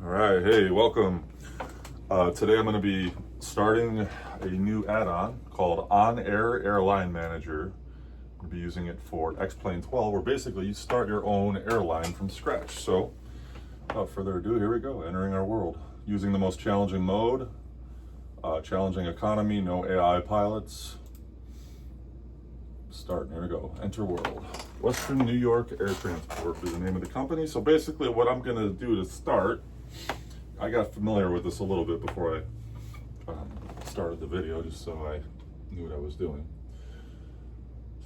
All right, hey, welcome. Today I'm going to be starting a new add-on called OnAir Airline Manager. I'm going to be using it for X-Plane 12, where basically you start your own airline from scratch. So, without further ado, here we go, entering our world. Using the most challenging mode, challenging economy, no AI pilots. Start, here we go, enter world. Western New York Air Transport is the name of the company. So basically what I'm going to do to start, I got familiar with this a little bit before I started the video, just so I knew what I was doing.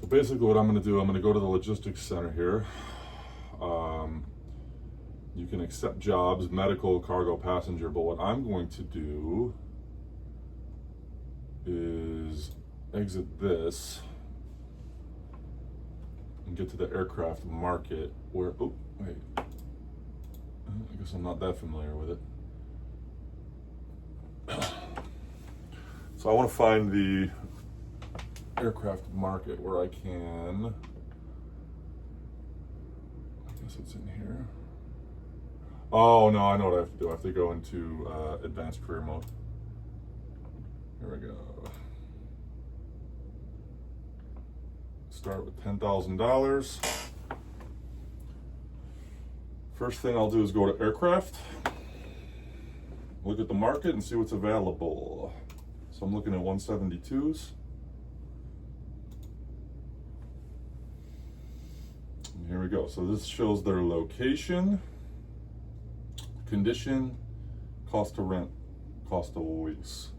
So basically what I'm going to do, I'm going to go to the logistics center here. You can accept jobs, medical, cargo, passenger, but what I'm going to do is exit this and get to the aircraft market where, oh, wait, I guess I'm not that familiar with it. So I want to find the aircraft market where I can, I guess it's in here. Oh no, I know what I have to do. I have to go into advanced career mode. Here we go. Start with $10,000. First thing I'll do is go to aircraft, look at the market and see what's available. So I'm looking at 172s. And here we go. So this shows their location, condition, cost to rent, cost to lease.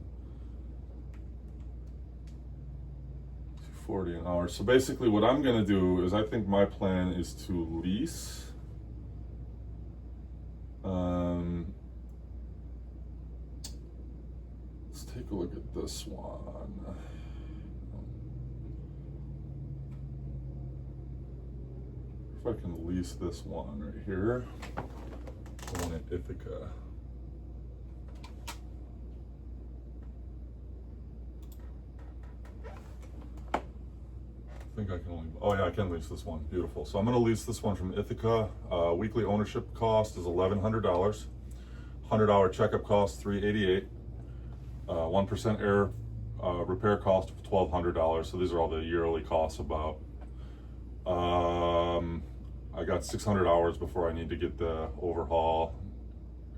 40 an hour. So basically what I'm going to do is, I think my plan is to lease. Let's take a look at this one. If I can lease this one right here, the one in Ithaca. I think I can only, oh yeah, I can lease this one. Beautiful. So I'm going to lease this one from Ithaca. Weekly ownership cost is $1,100. $100 checkup cost $388. 1% air repair cost of $1,200. So these are all the yearly costs about. I got 600 hours before I need to get the overhaul.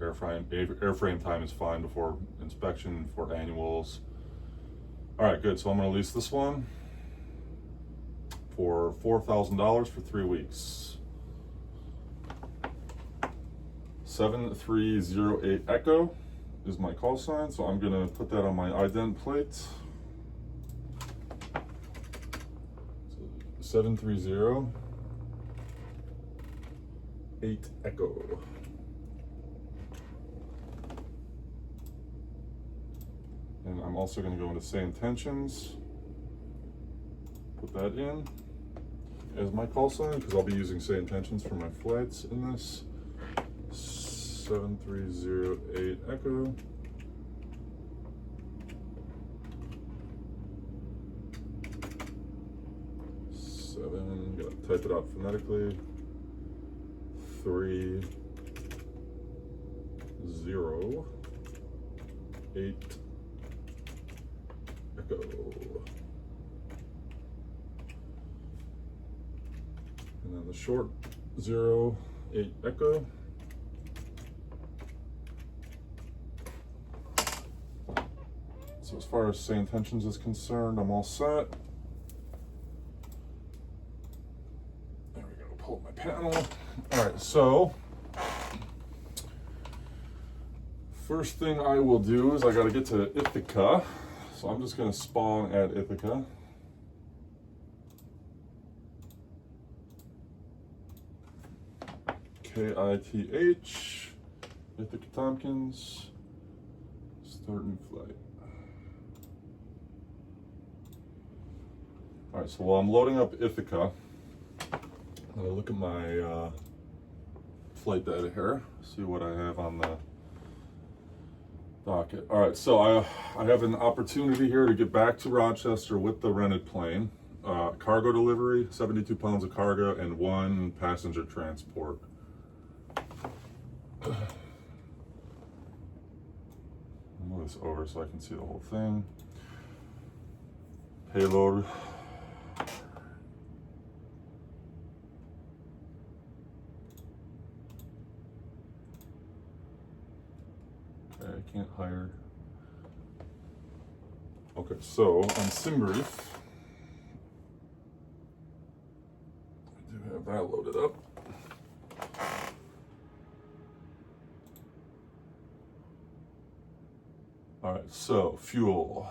Airframe time is fine before inspection, for annuals. All right, good. So I'm going to lease this one for $4,000 for 3 weeks. 7308 Echo is my call sign, so I'm gonna put that on my ident plate. 7308 Echo. And I'm also gonna go into say intentions, put that in as my call sign, because I'll be using say intentions for my flights in this. 7308 Echo. Gotta type it out phonetically. 308 Echo. And then the short 08 Echo. So as far as say intentions is concerned, I'm all set. There we go, pull up my panel. All right, so first thing I will do is I gotta get to Ithaca. So I'm just gonna spawn at Ithaca. KITH, Ithaca Tompkins, start new flight. All right, so while I'm loading up Ithaca, I'm gonna look at my flight data here, see what I have on the docket. All right, so I have an opportunity here to get back to Rochester with the rented plane. Cargo delivery, 72 pounds of cargo, and 1 passenger transport. this over so I can see the whole thing. Payload. Okay, I can't hire. Okay, so on SimBrief, I do have that loaded up. All right, so fuel.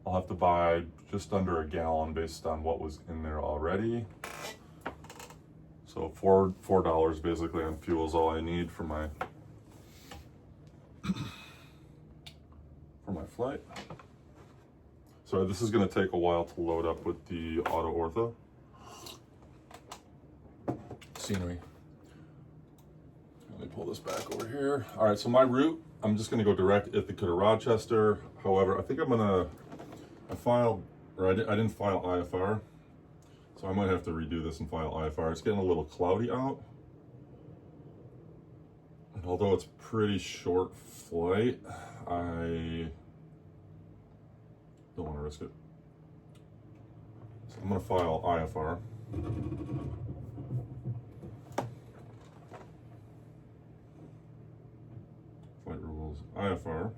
I'll have to buy just under a gallon based on what was in there already. So $4 basically on fuel is all I need for my flight. So this is going to take a while to load up with the auto ortho scenery. Let me pull this back over here. All right, so my route, I'm just going to go direct Ithaca to Rochester. However, I think I'm going to, I didn't file IFR, so I might have to redo this and file IFR. It's getting a little cloudy out. And although it's pretty short flight, I don't want to risk it. So I'm going to file IFR. Flight rules, IFR.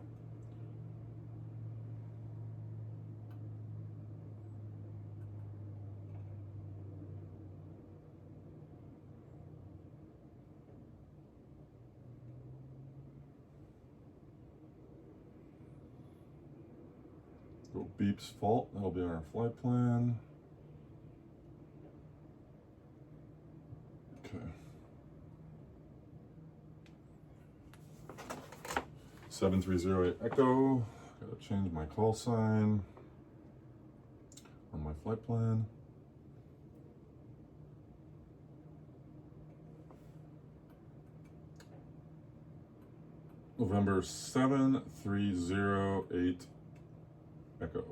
Go beeps fault, that'll be on our flight plan. Okay. 7308 Echo, gotta change my call sign on my flight plan. November 7308 Echo.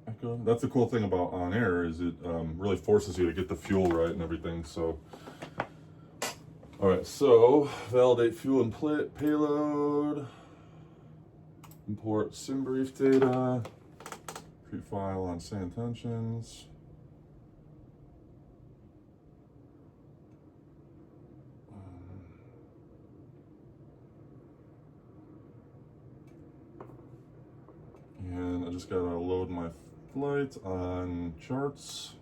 Echo. That's the cool thing about OnAir is it really forces you to get the fuel right and everything. So, all right. So validate fuel and payload. Import SimBrief data. Pre-file on say intentions. And I just gotta load my flight on charts.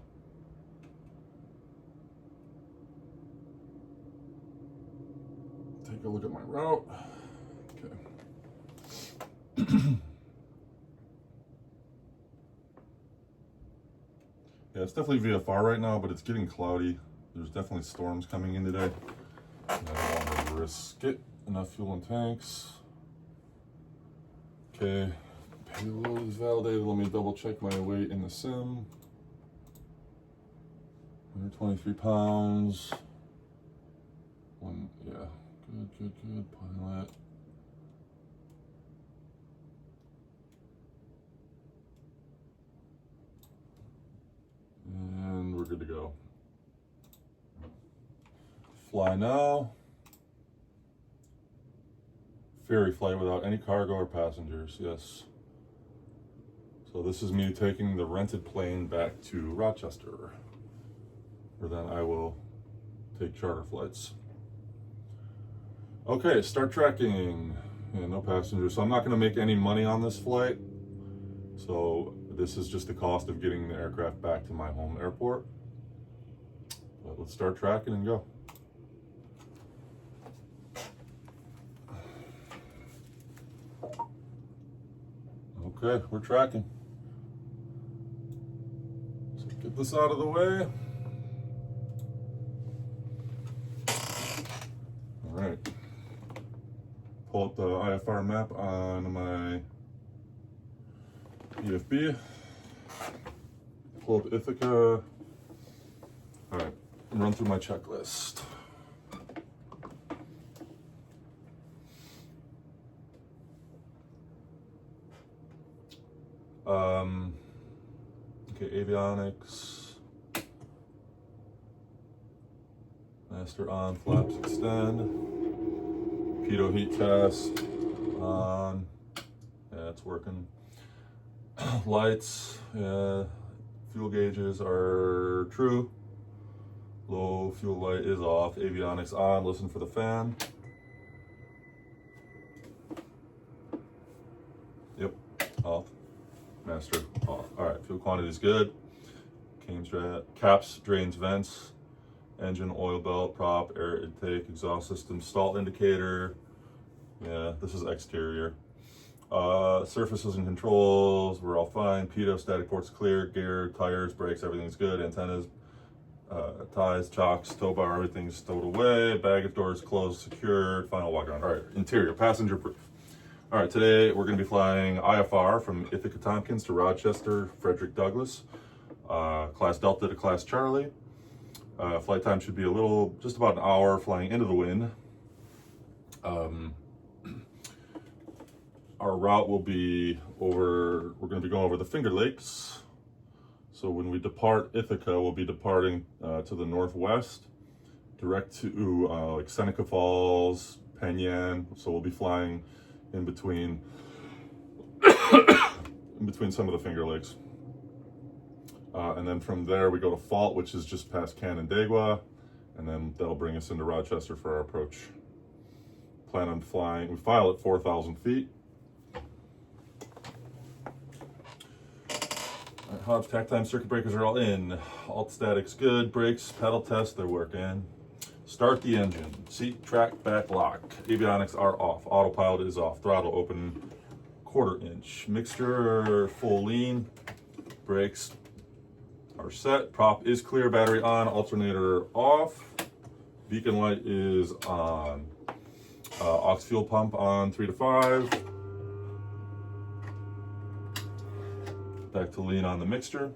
Take a look at my route. Okay. Yeah, it's definitely VFR right now, but it's getting cloudy. There's definitely storms coming in today. And I don't want to risk it. Enough fuel in tanks. Okay. Payload is validated. Let me double check my weight in the sim. 123 pounds. Yeah, good. Pilot. And we're good to go. Fly now. Ferry flight without any cargo or passengers, yes. So this is me taking the rented plane back to Rochester, where then I will take charter flights. Okay, start tracking. Yeah, no passengers. So I'm not going to make any money on this flight. So this is just the cost of getting the aircraft back to my home airport. But let's start tracking and go. Okay, we're tracking. So get this out of the way. All right. Pull up the IFR map on my EFB. Pull up Ithaca. All right, run through my checklist. Okay, avionics. Master on, flaps extend. Pitot heat test on. Yeah, it's working. Lights, fuel gauges are true. Low fuel light is off. Avionics on. Listen for the fan. Yep, off. Master off. All right, fuel quantity is good. Caps, drains, vents, engine, oil belt, prop, air intake, exhaust system, stall indicator. Yeah, this is exterior. Surfaces and controls, we're all fine. Pitot, static ports clear. Gear, tires, brakes, everything's good. Antennas, ties, chocks, tow bar, everything's stowed away. Baggage doors closed, secured. Final walk around. All right, interior, passenger proof. All right, today we're going to be flying IFR from Ithaca Tompkins to Rochester Frederick Douglass, Class Delta to Class Charlie. Flight time should be just about an hour flying into the wind. Our route will be we're going to be going over the Finger Lakes. So when we depart Ithaca, we'll be departing to the northwest, direct to like Seneca Falls, Penyan. So we'll be flying in between some of the Finger Lakes. And then from there we go to Fault, which is just past Canandaigua, and then that'll bring us into Rochester for our approach. Plan on flying, we file at 4,000 feet. Hobbs, tack time, circuit breakers are all in. Alt static's good. Brakes, pedal test, they're working. Start the engine. Seat, track, back lock. Avionics are off. Autopilot is off. Throttle open, 1/4 inch. Mixture, full lean. Brakes are set. Prop is clear. Battery on. Alternator off. Beacon light is on. Aux fuel pump on 3 to 5. Back to lean on the mixture.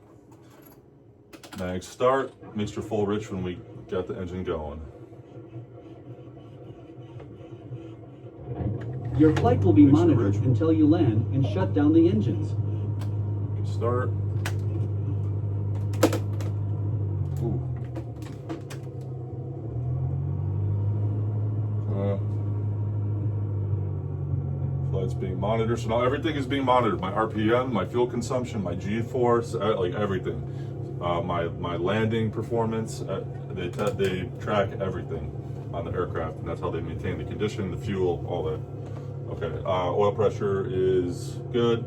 Mag start. Mixture full rich when we got the engine going. Your flight will be monitored until you land and shut down the engines. Start. Ooh. Flight's being monitored. So now everything is being monitored. My RPM, my fuel consumption, my G-force, like everything. My landing performance. They track everything on the aircraft, and that's how they maintain the condition, the fuel, all that. Okay, oil pressure is good.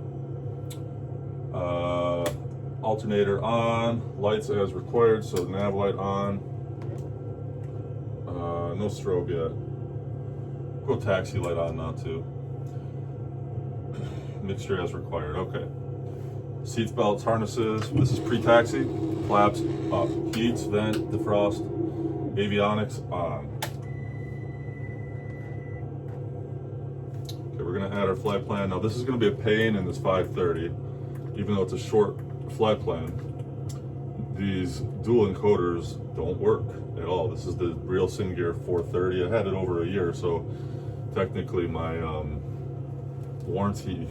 Alternator on, lights as required, so nav light on. No strobe yet. Go taxi light on now too. Mixture as required, okay. Seats, belts, harnesses, this is pre-taxi. Flaps up, heats, vent, defrost, avionics on. Okay, we're gonna add our flight plan. Now this is gonna be a pain in this 530, even though it's a short flight plan. These dual encoders don't work at all. This is the real Singear 430. I had it over a year, so technically my warranty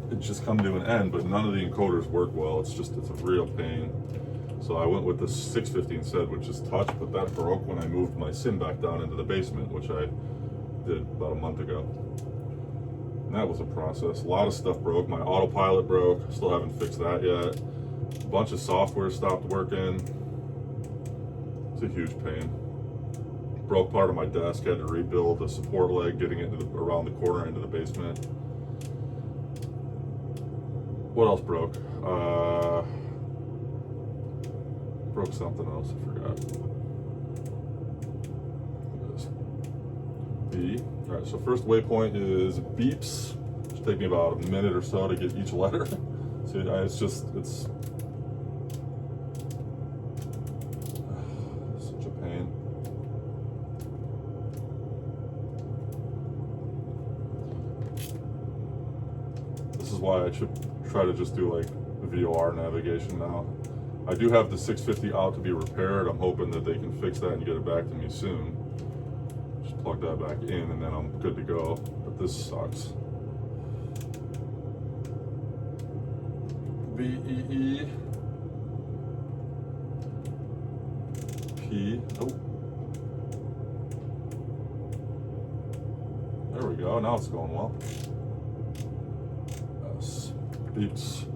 had just come to an end, but none of the encoders work well. It's a real pain. So I went with the 650 instead, which is touch, but that broke when I moved my SIM back down into the basement, which I did about a month ago. And that was a process. A lot of stuff broke. My autopilot broke. Still haven't fixed that yet. A bunch of software stopped working. It's a huge pain. Broke part of my desk. Had to rebuild the support leg, getting it around the corner into the basement. What else broke? Broke something else. I forgot. B. All right. So first waypoint is beeps. Should take me about a minute or so to get each letter. See, it's such a pain. This is why I should try to just do like VOR navigation now. I do have the 650 out to be repaired. I'm hoping that they can fix that and get it back to me soon. Just plug that back in and then I'm good to go. But this sucks. BEE P. Oh. There we go. Now it's going well. Yes. Beeps.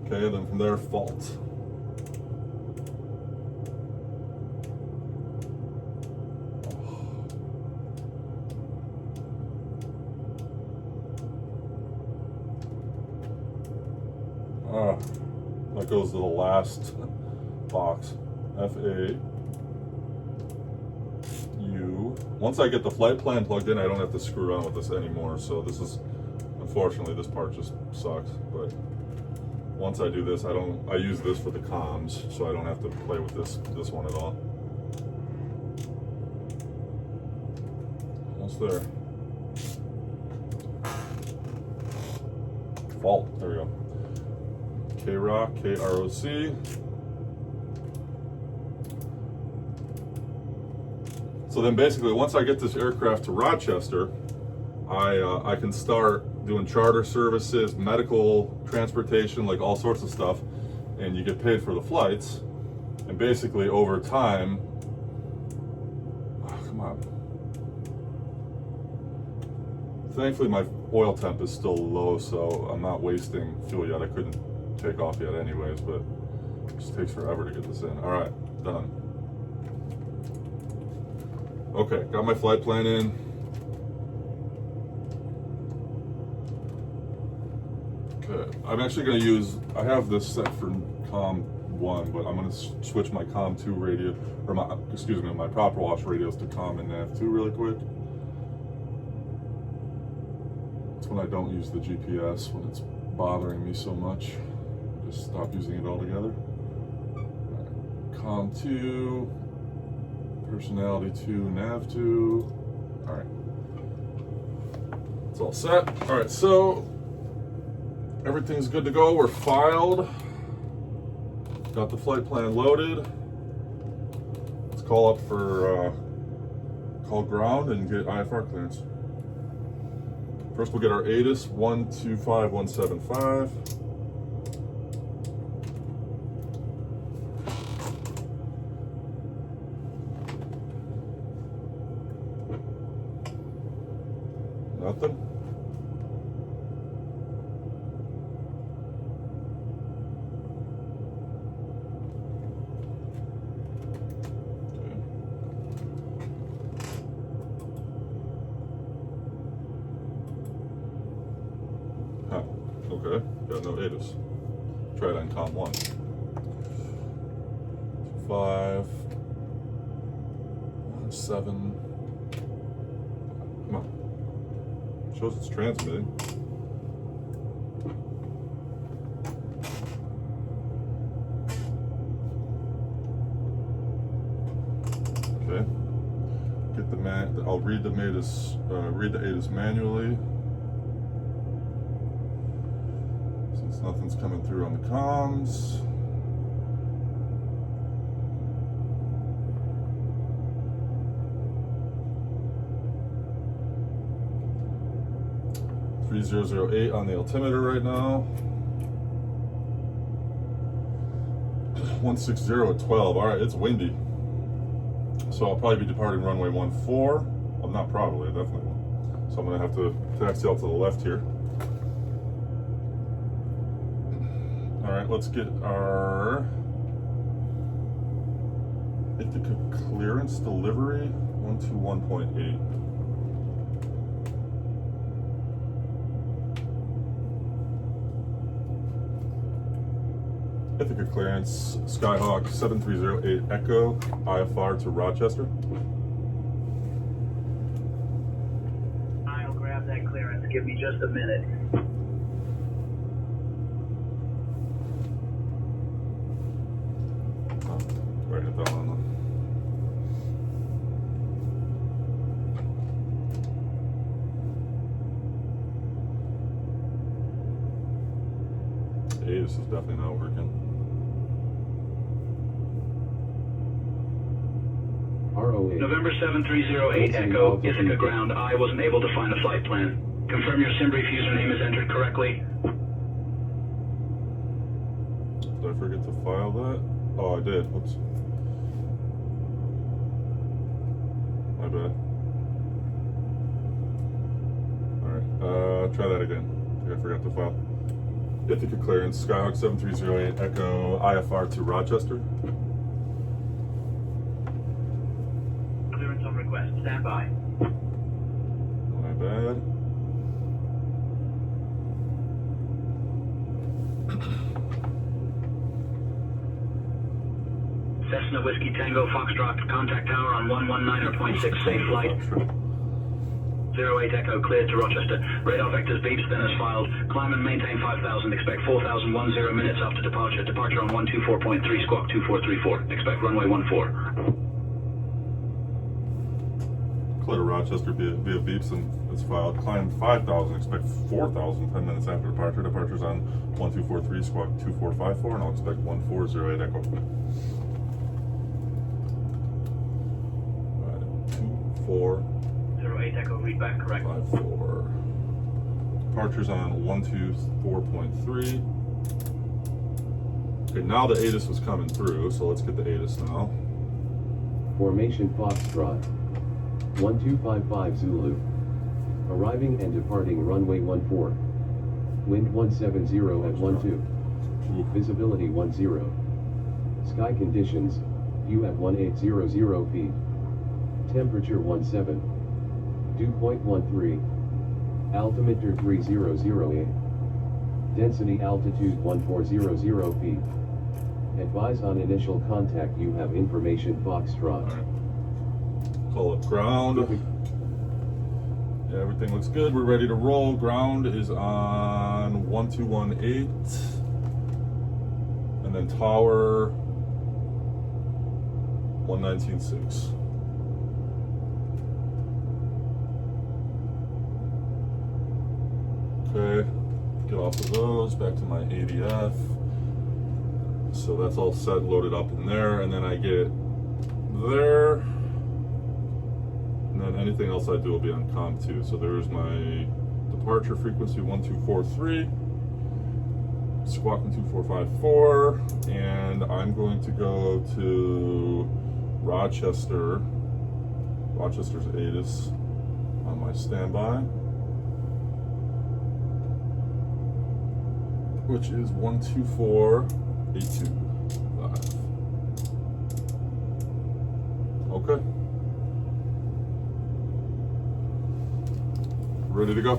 Okay, then from there, fault. That goes to the last box. FAU. Once I get the flight plan plugged in, I don't have to screw around with this anymore. So this is, unfortunately, this part just sucks. But once I do this, I use this for the comms, so I don't have to play with this one at all. Almost there. Fault. There we go. K-Rock, K-R-O-C. So then basically, once I get this aircraft to Rochester, I can start doing charter services, medical transportation, like all sorts of stuff, and you get paid for the flights. And basically over time, come on. Thankfully my oil temp is still low, so I'm not wasting fuel yet. I couldn't take off yet anyways, but it just takes forever to get this in. All right, done. Okay, got my flight plan in. Okay, I'm actually going to use, I have this set for COM 1, but I'm going to switch my COM 2 radio, or my proper wash radios to COM and NAV 2 really quick. That's when I don't use the GPS, when it's bothering me so much. Just stop using it altogether. Right. COM 2, personality 2, nav 2. All right, it's all set. All right, so everything's good to go. We're filed. Got the flight plan loaded. Let's call up for call ground and get IFR clearance. First, we'll get our ATIS 125175. Nothing. Okay, got no ATIS. Try it on COM 1. 5, 7. Come on. Shows it's transmitting. Okay. Get the I'll read the ATIS manually. Nothing's coming through on the comms. .3008 on the altimeter right now. 160 at 12. All right, it's windy. So I'll probably be departing runway 14. Well, not probably, I definitely will. So I'm gonna have to taxi out to the left here. All right, let's get our Ithaca clearance delivery 121.8. Ithaca clearance, Skyhawk 7308 Echo, IFR to Rochester. I'll grab that clearance. Give me just a minute. Write it down. ATIS is definitely not working. ROA. November 7308 Echo, Ithaca ground. I wasn't able to find the flight plan. Confirm your SimBrief username is entered correctly. Did I forget to file that? Oh, I did. Whoops. My bad. Try that again. I think I forgot to file. Ithaca clearance, Skyhawk 7308 Echo IFR to Rochester. Clearance on request. Stand by. My bad. Cessna Whiskey Tango Foxtrot, contact tower on 119.6, safe flight. 08 Echo cleared to Rochester. Radar vectors beeps, then as filed. Climb and maintain 5,000. Expect 4,010 minutes after departure. Departure on 124.3, squawk 2434. Expect runway 14. Clear to Rochester via beeps and it's filed. Climb 5,000. Expect 4,000 10 minutes after departure. Departure's on 1243, squawk 2454, and I'll expect 1408 Echo. 24. 08 Echo, read back correct. 54. Departure's on 124.3. Okay, now the ATIS was coming through, so let's get the ATIS now. Formation Foxtrot 1255 Zulu. Arriving and departing runway 14. Wind 170 at 12. Oof. Visibility 10. Sky conditions, view at 1800 feet. Temperature 17. Dew point 13. Altimeter 3008. Density altitude 1400 feet. Advise on initial contact, you have information Foxtrot. Call up ground. Yeah, everything looks good. We're ready to roll. Ground is on 1218. And then tower 119.6. Okay, get off of those, back to my ADF. So that's all set, loaded up in there, and then I get there. And then anything else I do will be on COM2. So there's my departure frequency 1243, squawking 2454, and I'm going to go to Rochester's ATIS on my standby, which is 124825. Okay. Ready to go.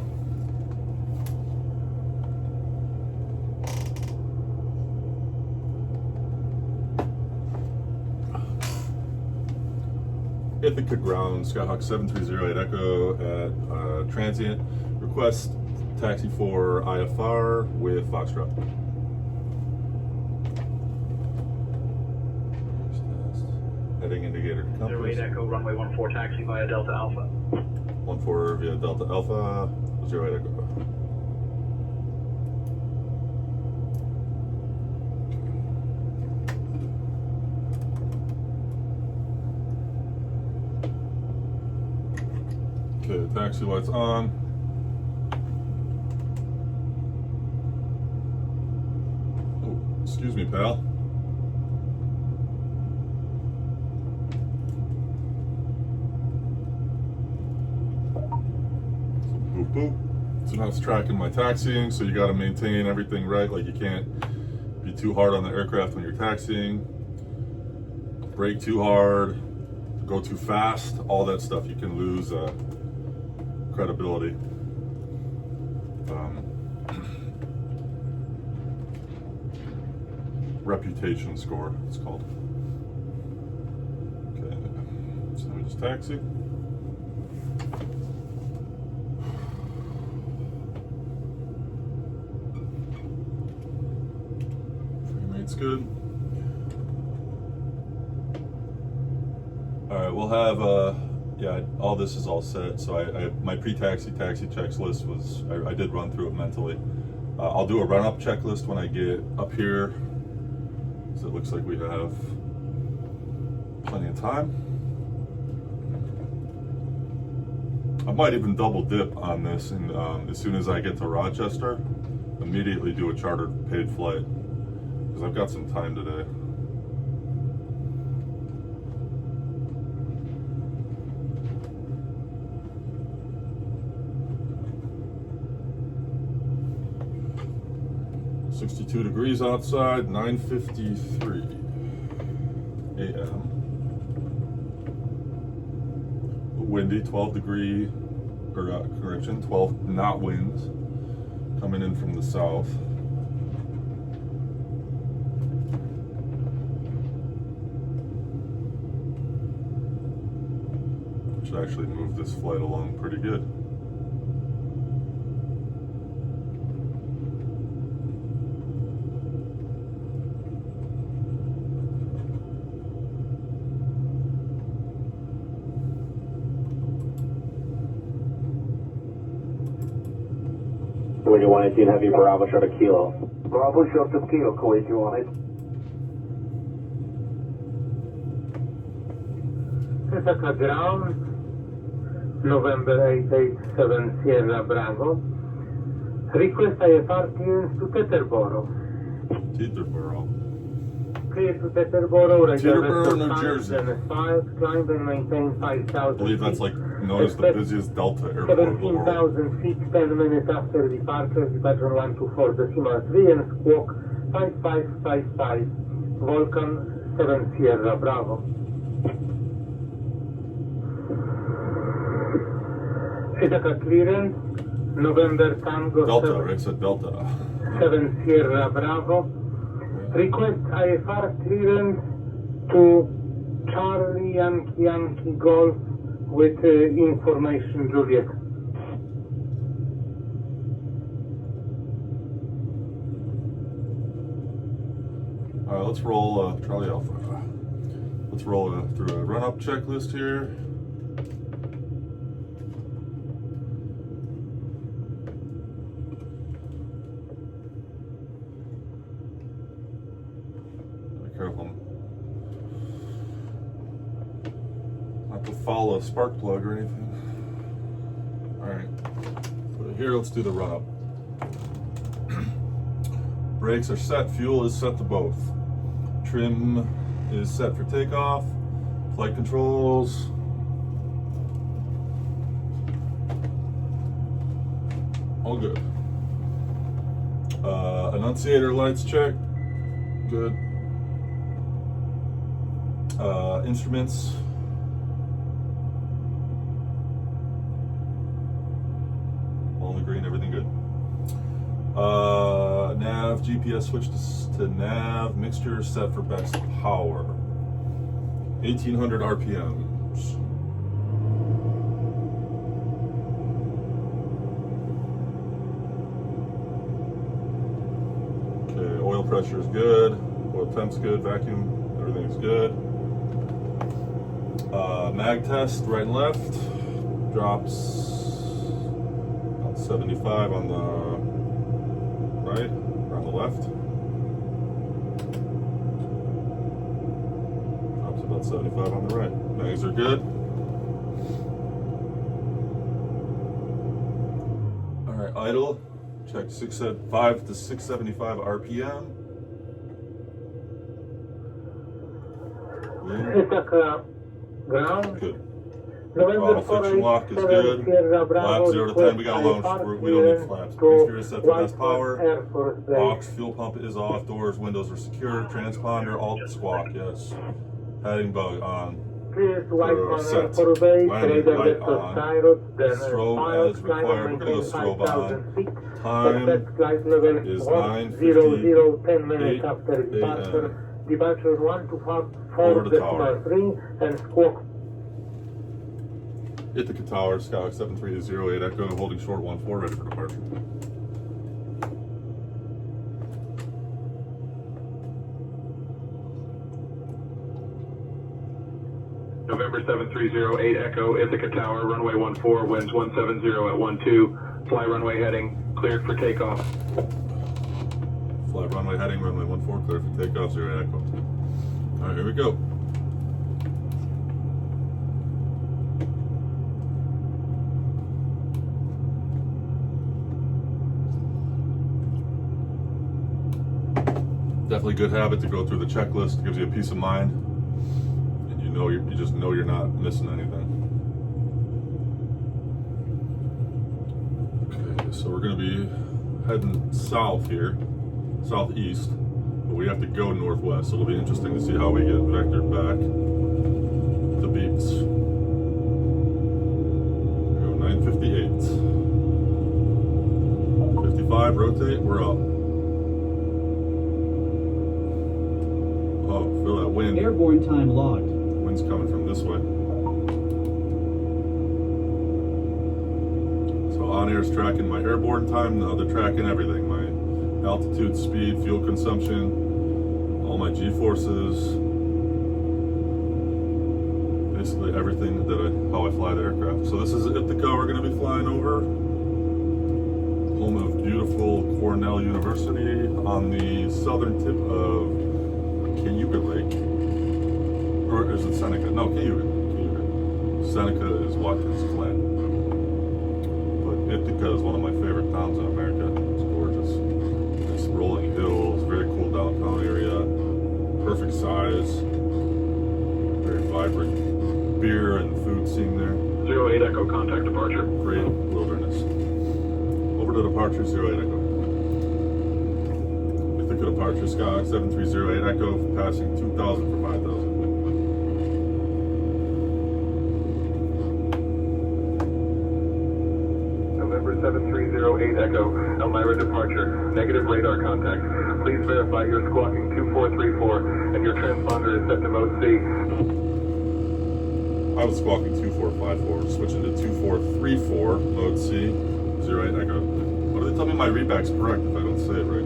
Ithaca ground, Skyhawk 7308 Echo at transient. Request taxi for IFR with Foxtrot. Heading indicator to compass. 08 Echo, runway 14 taxi via Delta Alpha. 14 via Delta Alpha, 08 Echo. Okay, taxi lights on. Oh, excuse me, pal. Boop, boop. So now it's tracking my taxiing, so you got to maintain everything right. Like, you can't be too hard on the aircraft when you're taxiing, brake too hard, go too fast, all that stuff. You can lose credibility. Reputation score, it's called. Okay, so let me just taxi. It's good. All right, we'll have yeah, all this is all set. So I my pre-taxi taxi checklist was, I did run through it mentally. I'll do a run-up checklist when I get up here, so it looks like we have plenty of time. I might even double dip on this, and as soon as I get to Rochester, immediately do a chartered paid flight, because I've got some time today. 62 degrees outside, 9:53 a.m. Windy, 12 knot winds coming in from the south. Should actually move this flight along pretty good. Kuwait 118 Heavy Bravo short of Kilo. Bravo short of Kilo, Kuwait 118. Ithaca ground, November 887 Sierra Bravo. Request IFR clearance to Teterboro. Teterboro. Clear to Teterboro, Teterboro, New Jersey. 5, climb and maintain 5,000 I believe that's like known as the busiest Delta airport in the world. 17,000 feet, 10 minutes after departure, departure 124 decimal 3 and squawk 5555, Vulcan 7 Sierra Bravo. Ithaca clearance, November Tango Delta, 7, right? It's a Delta. 7 Sierra Bravo. Request IFR clearance to Charlie Yankee Golf with information Juliet. All right, let's roll Charlie Alpha. Let's roll through a run-up checklist here. Be careful not to follow a spark plug or anything. All right, put it here. Let's do the run-up. Brakes are set. Fuel is set to both. Trim is set for takeoff. Flight controls. All good. Annunciator lights check. Good. Instruments. All in the green, everything good. Nav, GPS switch to nav, mixture set for best power. 1800 RPMs. Okay, oil pressure is good, oil temp's good, vacuum, everything's good. Mag test, right and left, drops about 75 on the right, or on the left. Drops about 75 on the right. Mags are good. All right, idle. Check 5 to 675 RPM. Ithaca ground. Good. November Throttle friction lock is 487 good. Sierra Flaps Bravo. 0 to 10. We got launch. We don't need flaps. Booster is set for best power. Air Force Base. Aux fuel pump is off. Doors, windows are secure. Transponder, alt squawk, yes. Heading bug on. Clear to white on set. Air Force Base. Landing Radar light vector on. Cyrus, then Strobe pilot, as climb required. and We're gonna go maintain strobe 5,000 feet. Time Expect flight level is 100, 10 minutes 9:58 after departure. a.m. Departure 124 Over the tower. 3 and squawk. Ithaca Tower, Skyhawk 7308 Echo, holding short 14, ready for departure. November 7308 Echo, Ithaca Tower, runway 14, winds 170 at 12, fly runway heading, cleared for takeoff. Fly runway heading, runway 14, clear for takeoff, 0 Echo. All right, here we go. Definitely good habit to go through the checklist. It gives you a peace of mind, and you just know you're not missing anything. Okay, so we're going to be heading south here. southeast, but we have to go northwest, so it'll be interesting to see how we get vectored back to beeps. There we go, 958. 55, rotate, we're up. Oh, feel that wind. Airborne time logged. Wind's coming from this way. So OnAir's tracking my airborne time, now they're tracking everything. My altitude, speed, fuel consumption, all my G-forces. Basically everything how I fly the aircraft. So this is Ithaca we're going to be flying over. Home of beautiful Cornell University on the southern tip of Cayuga Lake. Or is it Seneca? No, Cayuga. Seneca is Watkins Glen. But Ithaca is one of my favorite towns in America. It's gorgeous. Nice rolling hills, very cool downtown area. Perfect size. Very vibrant beer and food scene there. 08 Echo, contact departure. Great wilderness. Over to departure, 08 Echo. Ithaca departure, Sky 7308 Echo, passing 2,000 for 5,000. November 7308 Echo, Elmira departure. Negative radar contact. Please verify your squawking 2434 and your transponder is set to mode C. I was squawking 2454, switching to 2434, mode C, 08 Echo. What do they tell me my readback's correct if I don't say it right?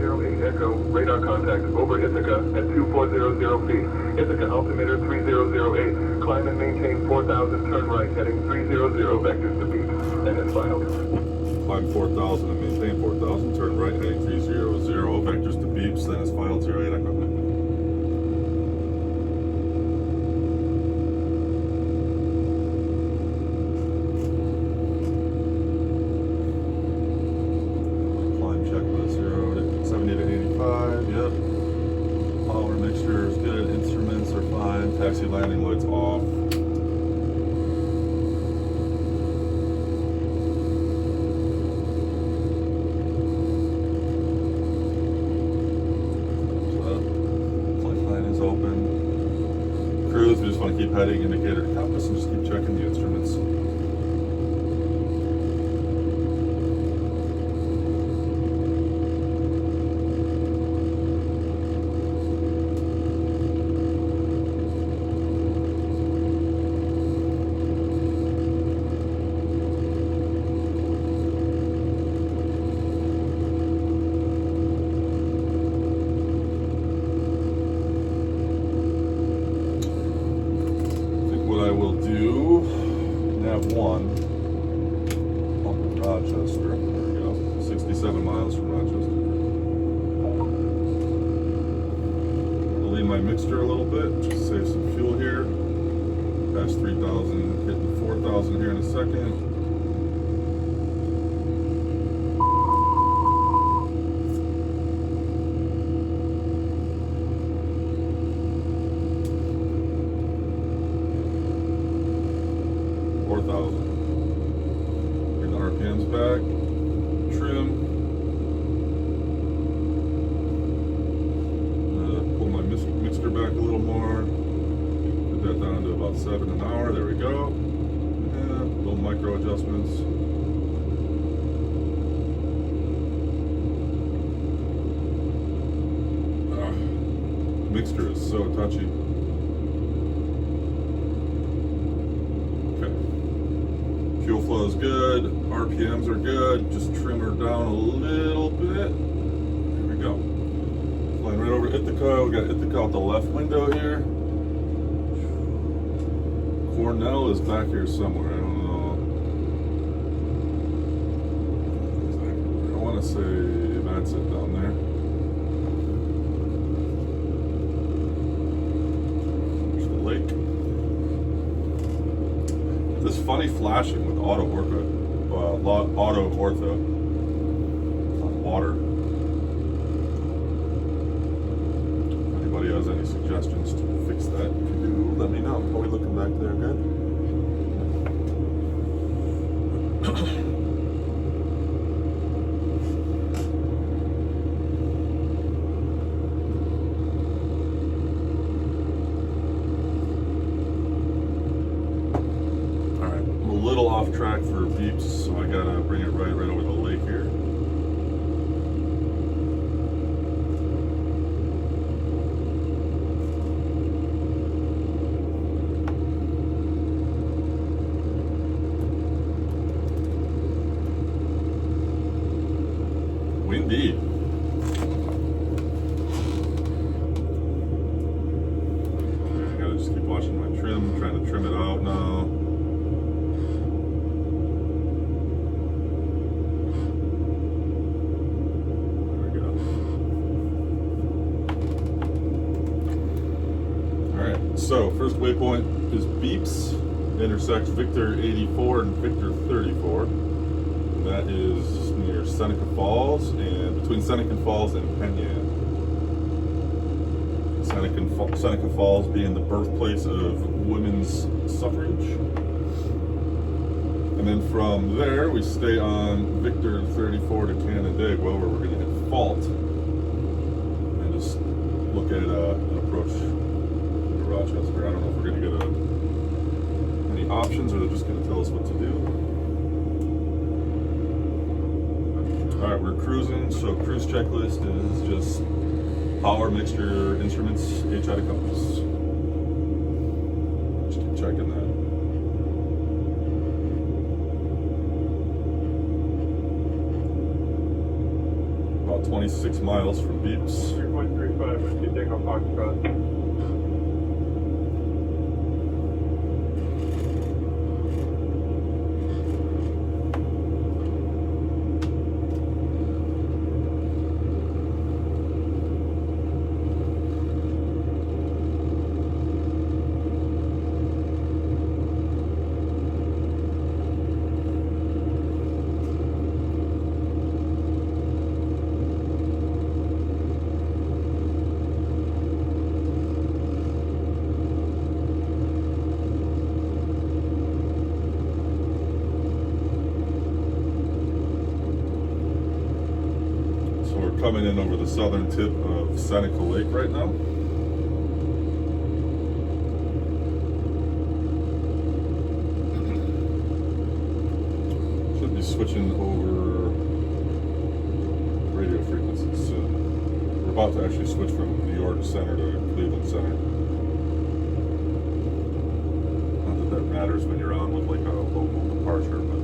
08 Echo, radar contact over Ithaca at 2400 feet. Ithaca altimeter 3008. Climb and maintain 4,000, turn right, heading 300, vectors to beep. And it's filed. Climb 4,000 and maintain 4,000, turn right, heading 300, vectors to beeps, then it's filed, 08 Echo. Climb checklist 70 to 85, yep. Power mixture is good, instruments are fine, taxi landing lights off. Open. Cruise, we just want to keep heading, indicator to compass, and just keep checking the instruments. Nav1 up in Rochester. There we go. 67 miles from Rochester. I'll leave my mixture a little bit, just save some fuel here. Past 3,000, hitting 4,000 here in a second. Bring the RPMs back, trim. Pull my mixture back a little more. Put that down to about 7 an hour. There we go. And little micro adjustments. Mixture is so touchy. Fuel flow is good, RPMs are good, just trim her down a little bit. There we go. Flying right over Ithaca, we got Ithaca out the left window here. Cornell is back here somewhere, I don't know. I want to say that's it down there. There's the lake. This funny flashing with auto ortho on water. If anybody has any suggestions to fix that, if you do, let me know. Are we looking back there good? Alright, I'm a little off track for beeps, so I gotta bring it right over the lake here. Windy. I gotta just keep watching my trim, trying to trim it out now. There we go. Alright, so first waypoint is Beeps, intersects Victor 84 and Victor 34. That is near Seneca Falls and between Seneca Falls and Penyan. Seneca Falls being the birthplace of women's suffrage. And then from there we stay on Victor 34 to Canandaigua, where we're going to hit Fault and just look at an approach to Rochester. I don't know if we're going to get any options or they're just going to tell us what to do. Alright, we're cruising, so cruise checklist is just power, mixture, instruments, HID compass. Just keep checking that. About 26 miles from Beeps. 3.35 with Ithaca Foxtrot. Coming in over the southern tip of Seneca Lake right now. Should be switching over radio frequencies soon. We're about to actually switch from New York Center to Cleveland Center. Not that that matters when you're on with like a local departure, but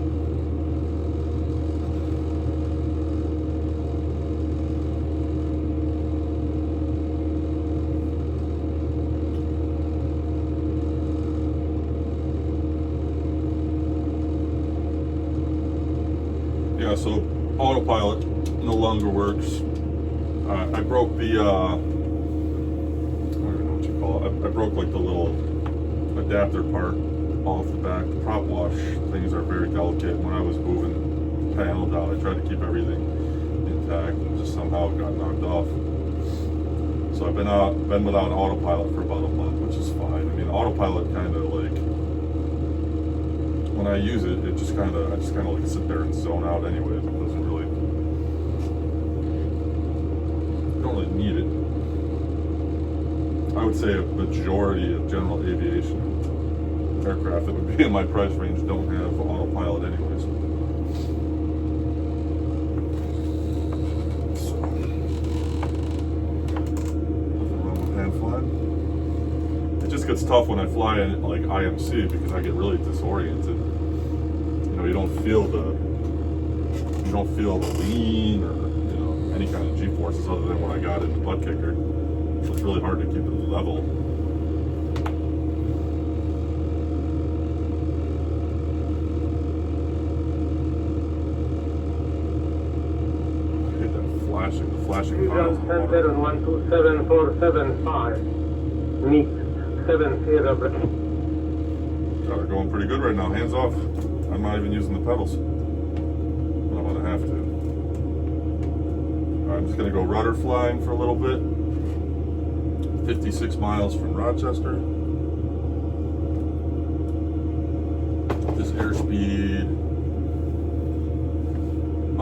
yeah, so autopilot no longer works. I broke the, I don't know what you call it. I broke like the little adapter part off the back. The prop wash things are very delicate. When I was moving the panel down, I tried to keep everything intact and just somehow it got knocked off. So I've been without autopilot for about a month, which is fine. I mean, autopilot kind of like, when I use it, I just kind of like sit there and zone out anyways. It doesn't really, you don't really need it. I would say a majority of general aviation aircraft that would be in my price range don't have autopilot anyways. So, nothing wrong with hand flying. It just gets tough when I fly in like IMC because I get really disoriented. You know, you don't feel the lean or, you know, any kind of G-forces other than when I got in the butt kicker. So it's really hard to keep it level. I hate that flashing Ground center on 127475. Meet 70. Got her going pretty good right now. Hands off. I'm not even using the pedals. I'm gonna have to. Alright, I'm just gonna go rudder flying for a little bit. 56 miles from Rochester. This airspeed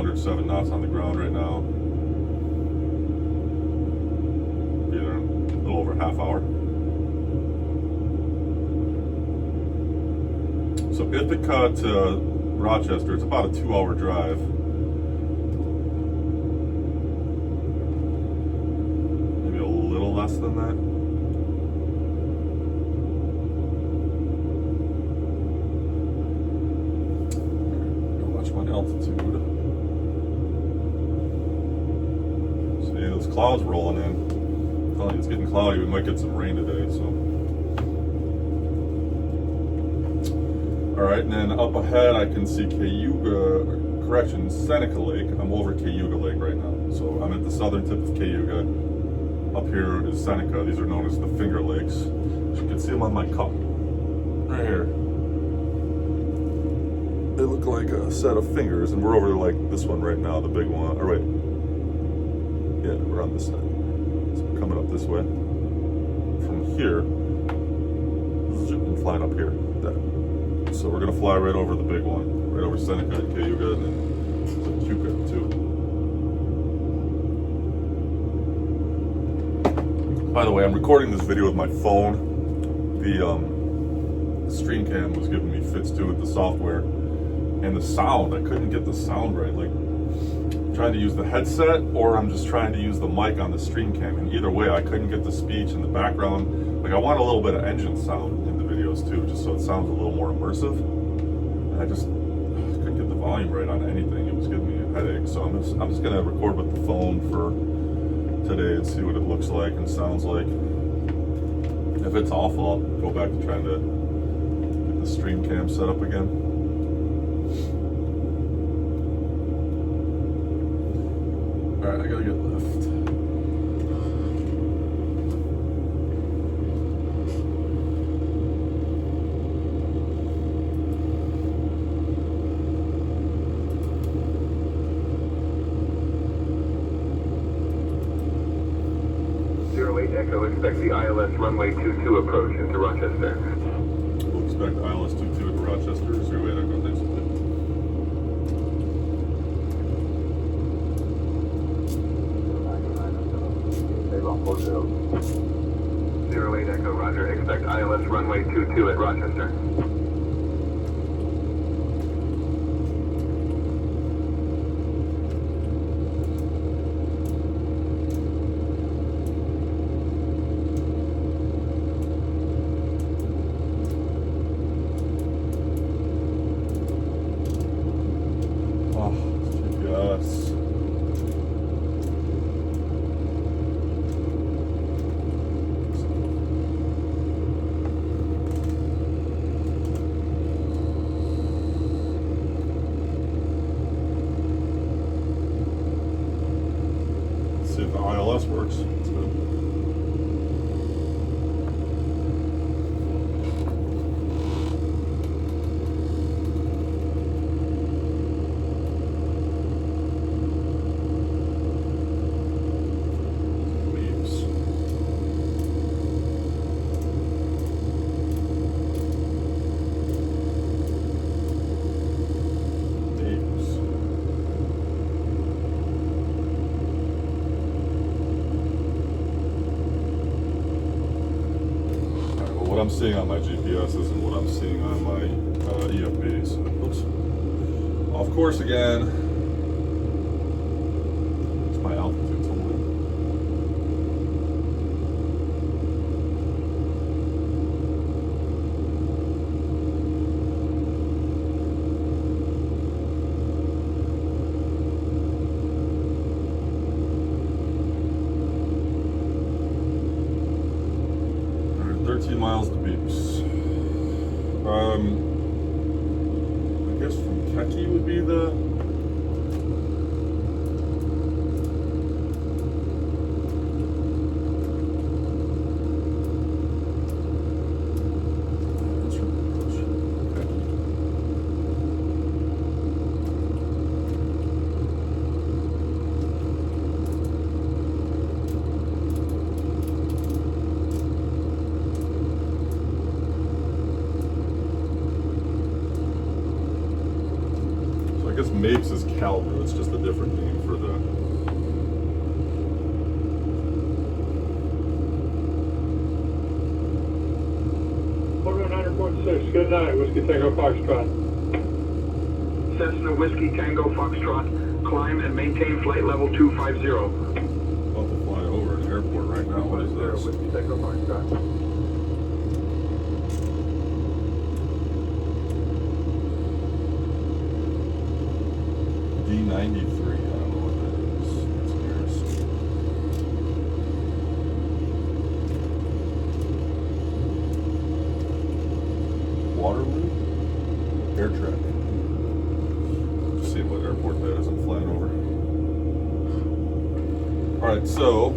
107 knots on the ground right now. Be there in a little over a half hour. So Ithaca to Rochester, it's about a 2-hour drive. Maybe a little less than that. Watch my altitude. See, those clouds rolling in. I'm telling you, it's getting cloudy. We might get some rain today, so. All right, and then up ahead I can see Seneca Lake. I'm over Cayuga Lake right now. So I'm at the southern tip of Cayuga. Up here is Seneca. These are known as the Finger Lakes. You can see them on my cup. Right here. They look like a set of fingers, and we're over like this one right now, the big one. Or wait. Yeah, we're on this side. So we're coming up this way. From here, and flying up here. That. So we're gonna fly right over the big one, right over Seneca and Cayuga, and then Ithaca too. By the way, I'm recording this video with my phone. The stream cam was giving me fits too with the software, and the sound. I couldn't get the sound right. Like I'm trying to use the headset, or I'm just trying to use the mic on the stream cam. And either way, I couldn't get the speech in the background. Like I want a little bit of engine sound in the videos too, just so it sounds a little more immersive. And I just couldn't get the volume right on anything. It was giving me a headache. So I'm just gonna record with the phone for today and see what it looks like and sounds like. If it's awful, I'll go back to trying to get the stream cam set up again. All right, I gotta get left. 08 Echo, expect the ILS runway 22 approach into Rochester. We'll expect ILS 22 at Rochester. 08 Echo, thanks. 08 Echo, roger. Expect ILS runway 22 at Rochester. See if the ILS works. That's good. Leaves. What I'm seeing on my GPS isn't what I'm seeing on my EFB. So, oops. Off course again. It's my altitude somewhere. All right, 13 miles to Beeps. I guess from Keki would be the I guess Mapes is caliber. It's just a different name for the. 119.6, good night, Whiskey Tango Foxtrot. Cessna Whiskey Tango Foxtrot, climb and maintain flight level 250. About to fly over an airport right now. What is this? Whiskey Tango Foxtrot. D93. I don't know what that is. It's nearest. Waterloo air traffic. Just see what airport that is. I'm flying over. All right, so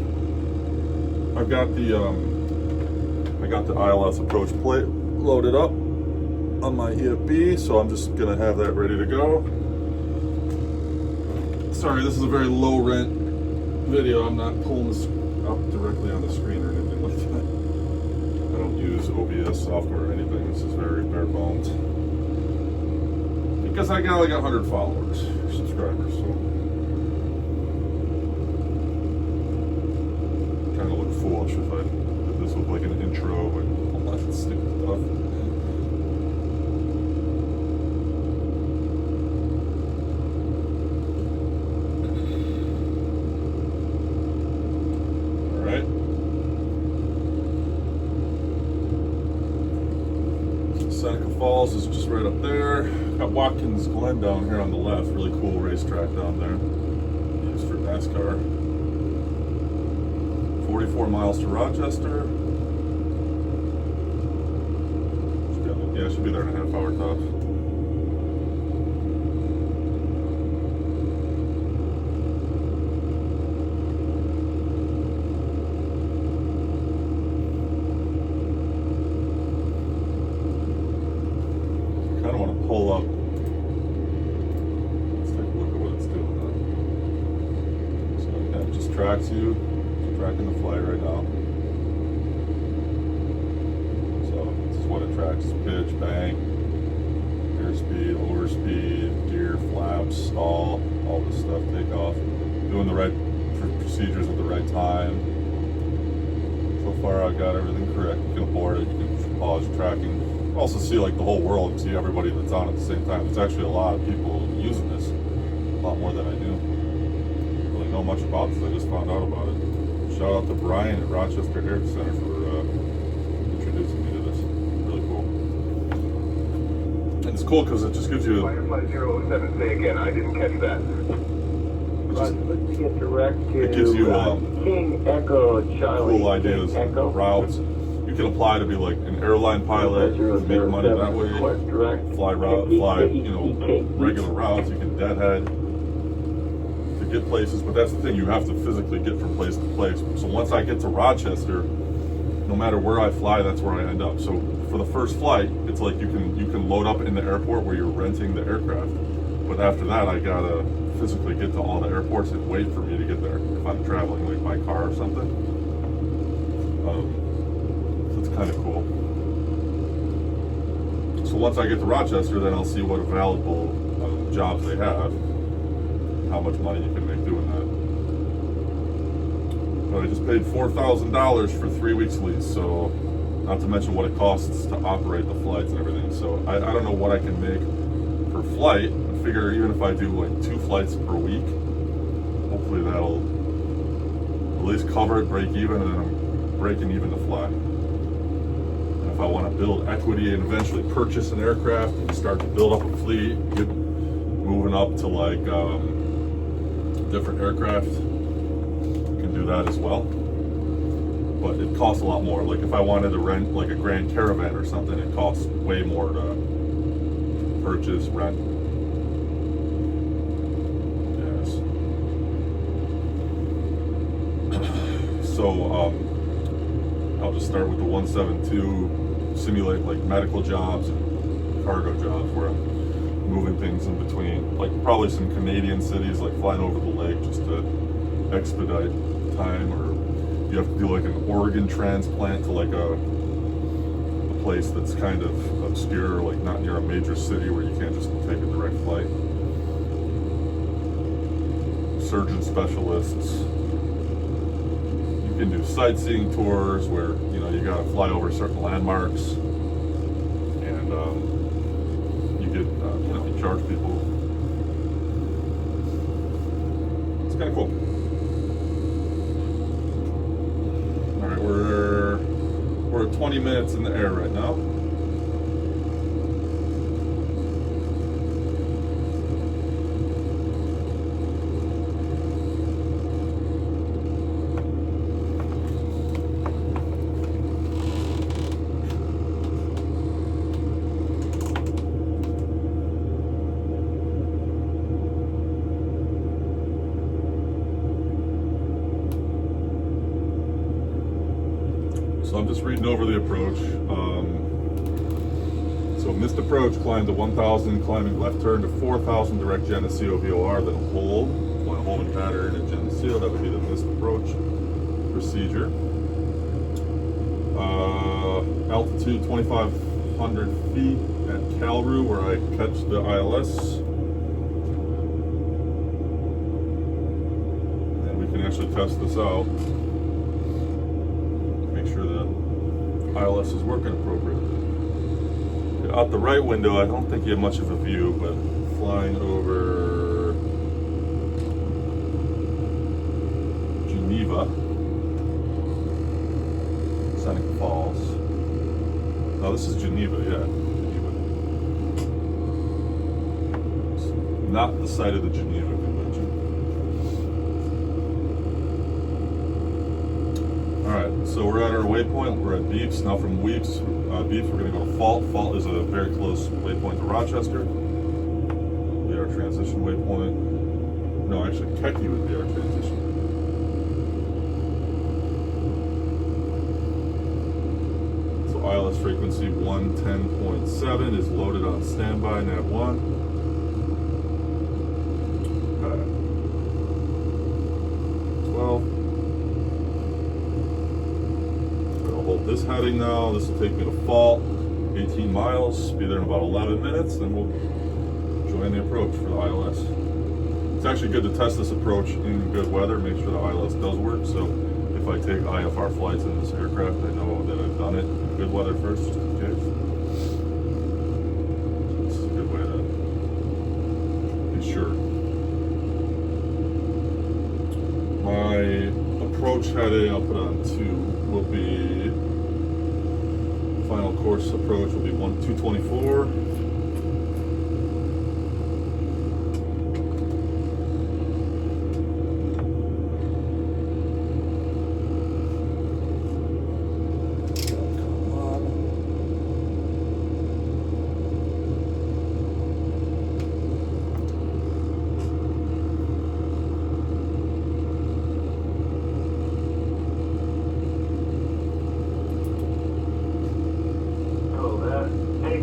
I've got the ILS approach plate loaded up on my EFB, so I'm just gonna have that ready to go. Sorry, this is a very low rent video. I'm not pulling this up directly on the screen or anything like that. I don't use OBS software or anything. This is very bare bones. Because I got like 100 followers, subscribers, so kind of look foolish if I did this with like an intro and all that stupid stuff. Seneca Falls is just right up there. Got Watkins Glen down here on the left. Really cool racetrack down there. Used for NASCAR. 44 miles to Rochester. Yeah, should be there in a half hour tops. Pull up. Let's take a look at what it's doing now. So yeah, it just tracks you. It's tracking the flight right now. So this is what it tracks: pitch, bank, airspeed, overspeed, gear, flaps, stall, all this stuff, takeoff, doing the right procedures at the right time. So far I got everything correct. You can abort it, you can pause your tracking. Also see like the whole world and see everybody that's on at the same time. There's actually a lot of people using this, a lot more than I knew. Don't really know much about this, I just found out about it. Shout out to Brian at Rochester Air Center for introducing me to this. Really cool. And it's cool because it just gives you Flight 007, say again, I didn't catch that. Let's get direct to it gives you King Echo Charlie. cool ideas, Echo. routes. You can apply to be like an airline pilot, make money that way, fly regular routes, you can deadhead to get places, but that's the thing, you have to physically get from place to place. So once I get to Rochester, no matter where I fly, that's where I end up. So for the first flight, it's like you can load up in the airport where you're renting the aircraft, but after that I gotta physically get to all the airports and wait for me to get there if I'm traveling like by car or something. It's kind of cool. So once I get to Rochester, then I'll see what available jobs they have, how much money you can make doing that. But I just paid $4,000 for 3 weeks lease, so not to mention what it costs to operate the flights and everything. So I don't know what I can make per flight. I figure even if I do like 2 flights per week, hopefully that'll at least cover it, break even, and then I'm breaking even to fly. If I want to build equity and eventually purchase an aircraft and start to build up a fleet, get moving up to like different aircraft, you can do that as well. But it costs a lot more. Like if I wanted to rent like a Grand Caravan or something, it costs way more to purchase, rent. Yes. So I'll just start with the 172. Simulate like medical jobs and cargo jobs where I'm moving things in between, like probably some Canadian cities, like flying over the lake just to expedite time, or you have to do like an organ transplant to like a place that's kind of obscure, like not near a major city where you can't just take a direct flight. surgeon specialists. You can do sightseeing tours where, you know, you got to fly over certain landmarks, and you get, you know, you charge people. It's kind of cool. All right, we're at 20 minutes in the air right now. So I'm just reading over the approach. So missed approach, climb to 1,000, climbing left turn to 4,000, direct Geneseo VOR, then hold. Fly holding pattern at Geneseo, that would be the missed approach procedure. Altitude 2,500 feet at Calru, where I catch the ILS. And we can actually test this out. Make sure the ILS is working appropriately. Out the right window, I don't think you have much of a view, but flying over Geneva, Seneca Falls. No, this is Geneva, yeah. Geneva. It's not the site of the Geneva Convention. Alright, so we're at our waypoint, we're at Beeps. Now from Beeps, we're going to go to Fault. Fault is a very close waypoint to Rochester. Will be our transition waypoint. No, actually, Kecky would be our transition. So ILS frequency 110.7 is loaded on standby, nav 1. Okay. 12. Hold this heading now. This will take me to Fault, 18 miles, be there in about 11 minutes, then we'll join the approach for the ILS. It's actually good to test this approach in good weather, make sure the ILS does work. So if I take IFR flights in this aircraft, I know that I've done it in good weather first, just in case. This is a good way to ensure. My approach heading, I'll put on 2, will be final course approach will be 224.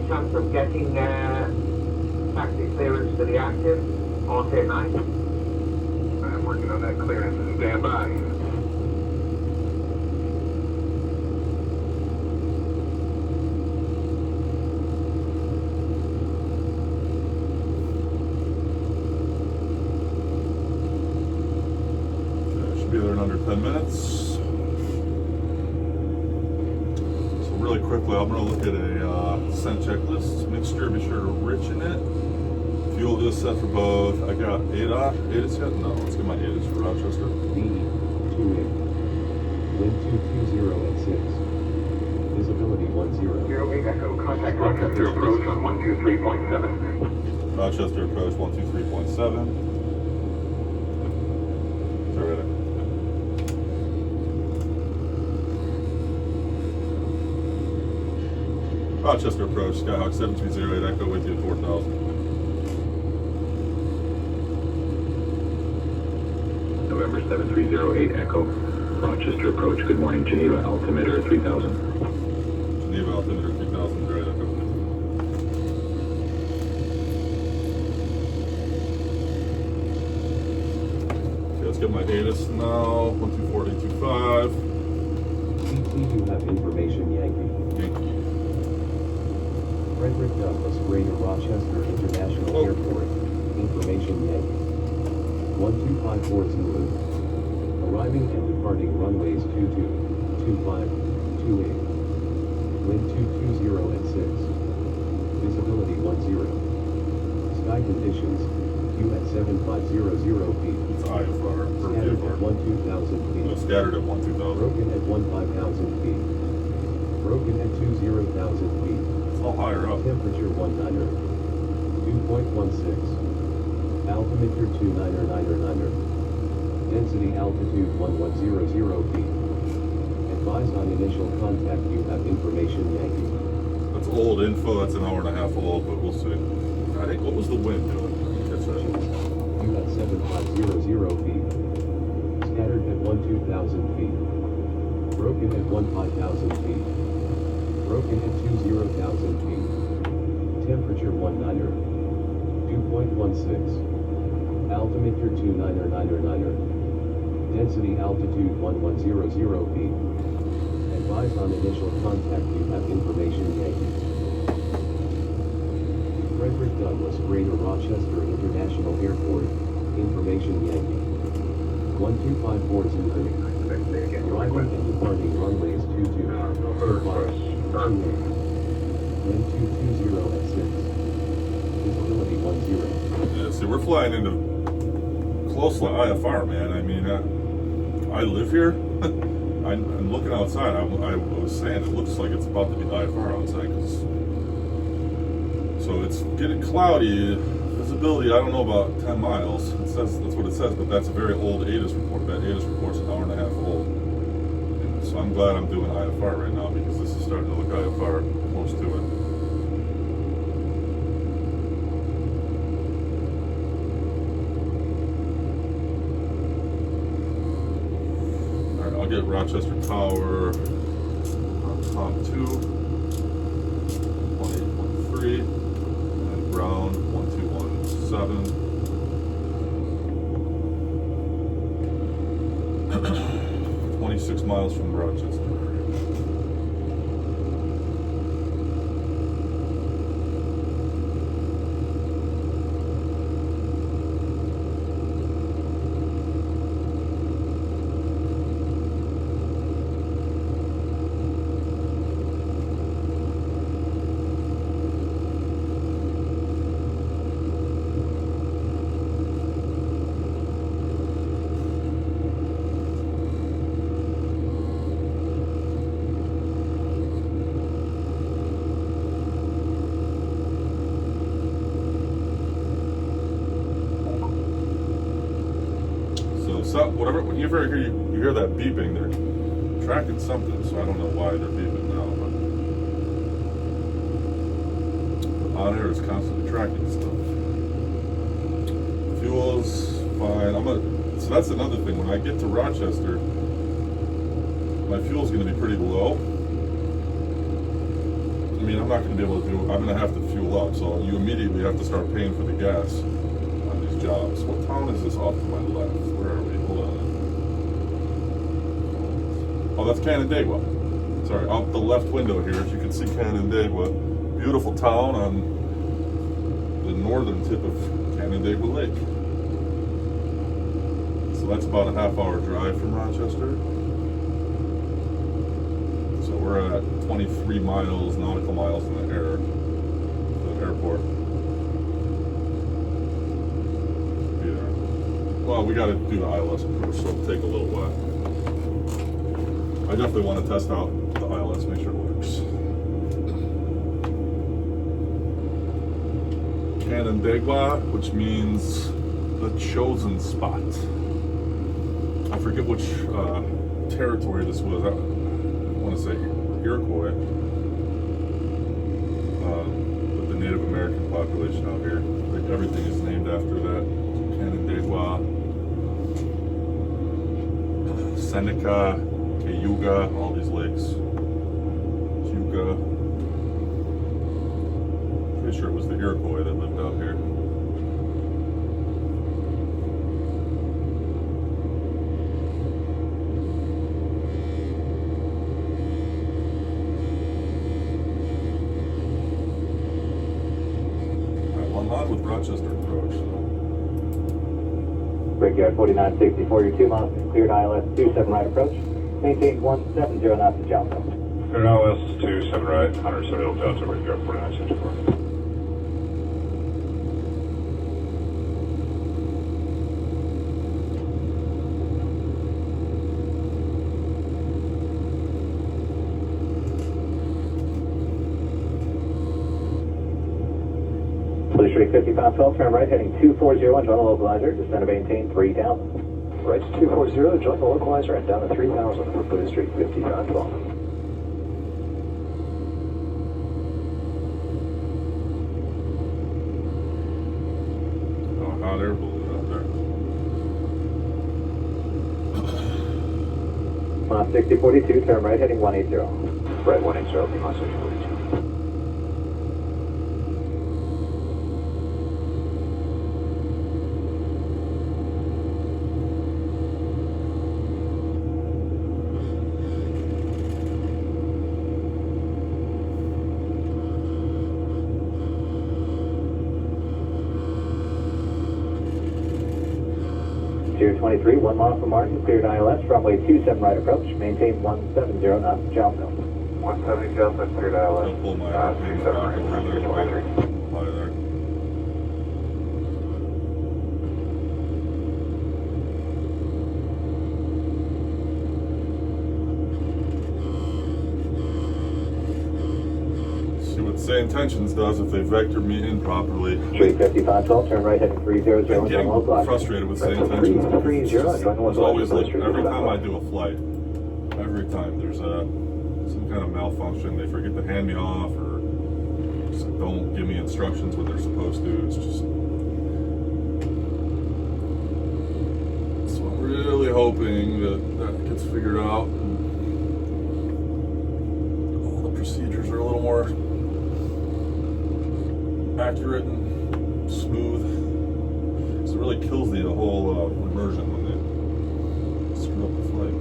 Chance of getting taxi clearance to the active on day 9? I'm working on that clearance. Stand by. Okay, should be there in under 10 minutes. Really quickly, I'm going to look at a scent checklist. Mixture, be sure to richen it. Fuel is set for both. I got ADAS yet? No, let's get my ADAS for Rochester. D28. Wind 220 at 6. Visibility 10. 08 Echo, contact Rochester approach on 123.7. Rochester approach 123.7. Sorry, ready. Rochester approach, Skyhawk 7308 Echo with you at 4,000. November 7308 Echo, Rochester approach. Good morning, Geneva altimeter 3000. Geneva altimeter 3000, right Echo. Okay, let's get my ATIS now. 124.825. CT, you have information, Yankee. Yankee. Frederick Douglass, Greater Rochester International Airport. Information, Yankee. 1254 Zulu. Arriving and departing runways 22, 25, 28. Wind 220 at 6. Visibility 10. Sky conditions, Q at 7500 feet. It's IFR per Scattered vehicle. at 12,000 feet. No, scattered at 1,2,000. Broken at 15,000 feet. Broken at 20,000 feet. It's all higher up. Temperature 19er. 2.16. Altimeter 29er. Density altitude 1100 feet. Advise on initial contact you have information Yankee. That's old info. That's an hour and a half old, but we'll see. I think, what was the wind doing? Catch that. You at 7500 feet. Scattered at 12,000 feet. Broken at 15,000 feet. Broken at 20,000 feet. Temperature 19er. 2.16. Altimeter 29er. Density altitude 1100 feet. Advise on initial contact you have information Yankee. Frederick Douglass Greater Rochester International Airport, information Yankee. 1254 Zulu. Arriving and departing runways 22, 25, 28. Wind 220 at 6. Visibility 10. Yeah, see, we're flying into close to IFR, man. I mean, I live here. I'm looking outside. I was saying it looks like it's about to be IFR outside. So it's getting cloudy. Visibility, I don't know about 10 miles. It says that's what it says, but that's a very old ATIS report. That ATIS report's an hour and a half old. And so I'm glad I'm doing IFR right now because this is starting to look IFR close to it. I'll get Rochester Tower on top 2, 1813, and ground 1217. 26 miles from Rochester. So whatever, whenever you hear that beeping, they're tracking something. So I don't know why they're beeping now, but OnAir is constantly tracking stuff. Fuel's fine. So that's another thing. When I get to Rochester, my fuel's going to be pretty low. I mean, I'm not going to be able to I'm going to have to fuel up. So you immediately have to start paying for the gas on these jobs. What town is this off to my left? Where are we? Hold on. Oh, that's Canandaigua. Sorry, out the left window here, as you can see Canandaigua. Beautiful town on the northern tip of Canandaigua Lake. So that's about a half-hour drive from Rochester. So we're at 23 miles, nautical miles in the air, the airport. Well, we got to do the ILS first, so it'll take a little while. I definitely want to test out the ILS, make sure it works. Canandaigua, which means the chosen spot. I forget which territory this was. I want to say Iroquois, but the Native American population out here. Like everything is named after that. Canandaigua, Seneca, Cayuga, all these lakes. Cayuga. Pretty sure it was the Iroquois that lived out here. Alright, well, I'm on with Rochester approach, so. Brickyard 4964, you're 2 miles from cleared ILS 27 right approach. Maintain 170 knots to Johnson. Clear LS 27 right, 170 Delta, Brickyard 4964. Police Street 5512, turn right, heading 2401, join the localizer, descend to maintain 3000. Right to 240, join the localizer and down to 3000 for Police Street 5512. Oh, hot air balloon out there. 6042, turn right, heading 180. Right 180, Lima 6042. Tier 23, 1 mile from Martin, cleared ILS, runway 27 right approach, maintain 170 knots to Johnson. 170 Delta, cleared ILS. Don't pull my 27 right, Tier 23. Hi there. See what Say Intentions does if they vector me in properly. Street 5512, turn right, heading 300, I'm join the getting localizer. frustrated with Say Right, so Intentions. 330, It's join the there's localizer, always like, Street every 55. time I do a flight, every time there's some kind of malfunction. They forget to hand me off or just don't give me instructions when they're supposed to. It's just. So I'm really hoping that gets figured out. And all the procedures are a little more accurate and smooth. So it really kills the whole immersion when they screw up the flight.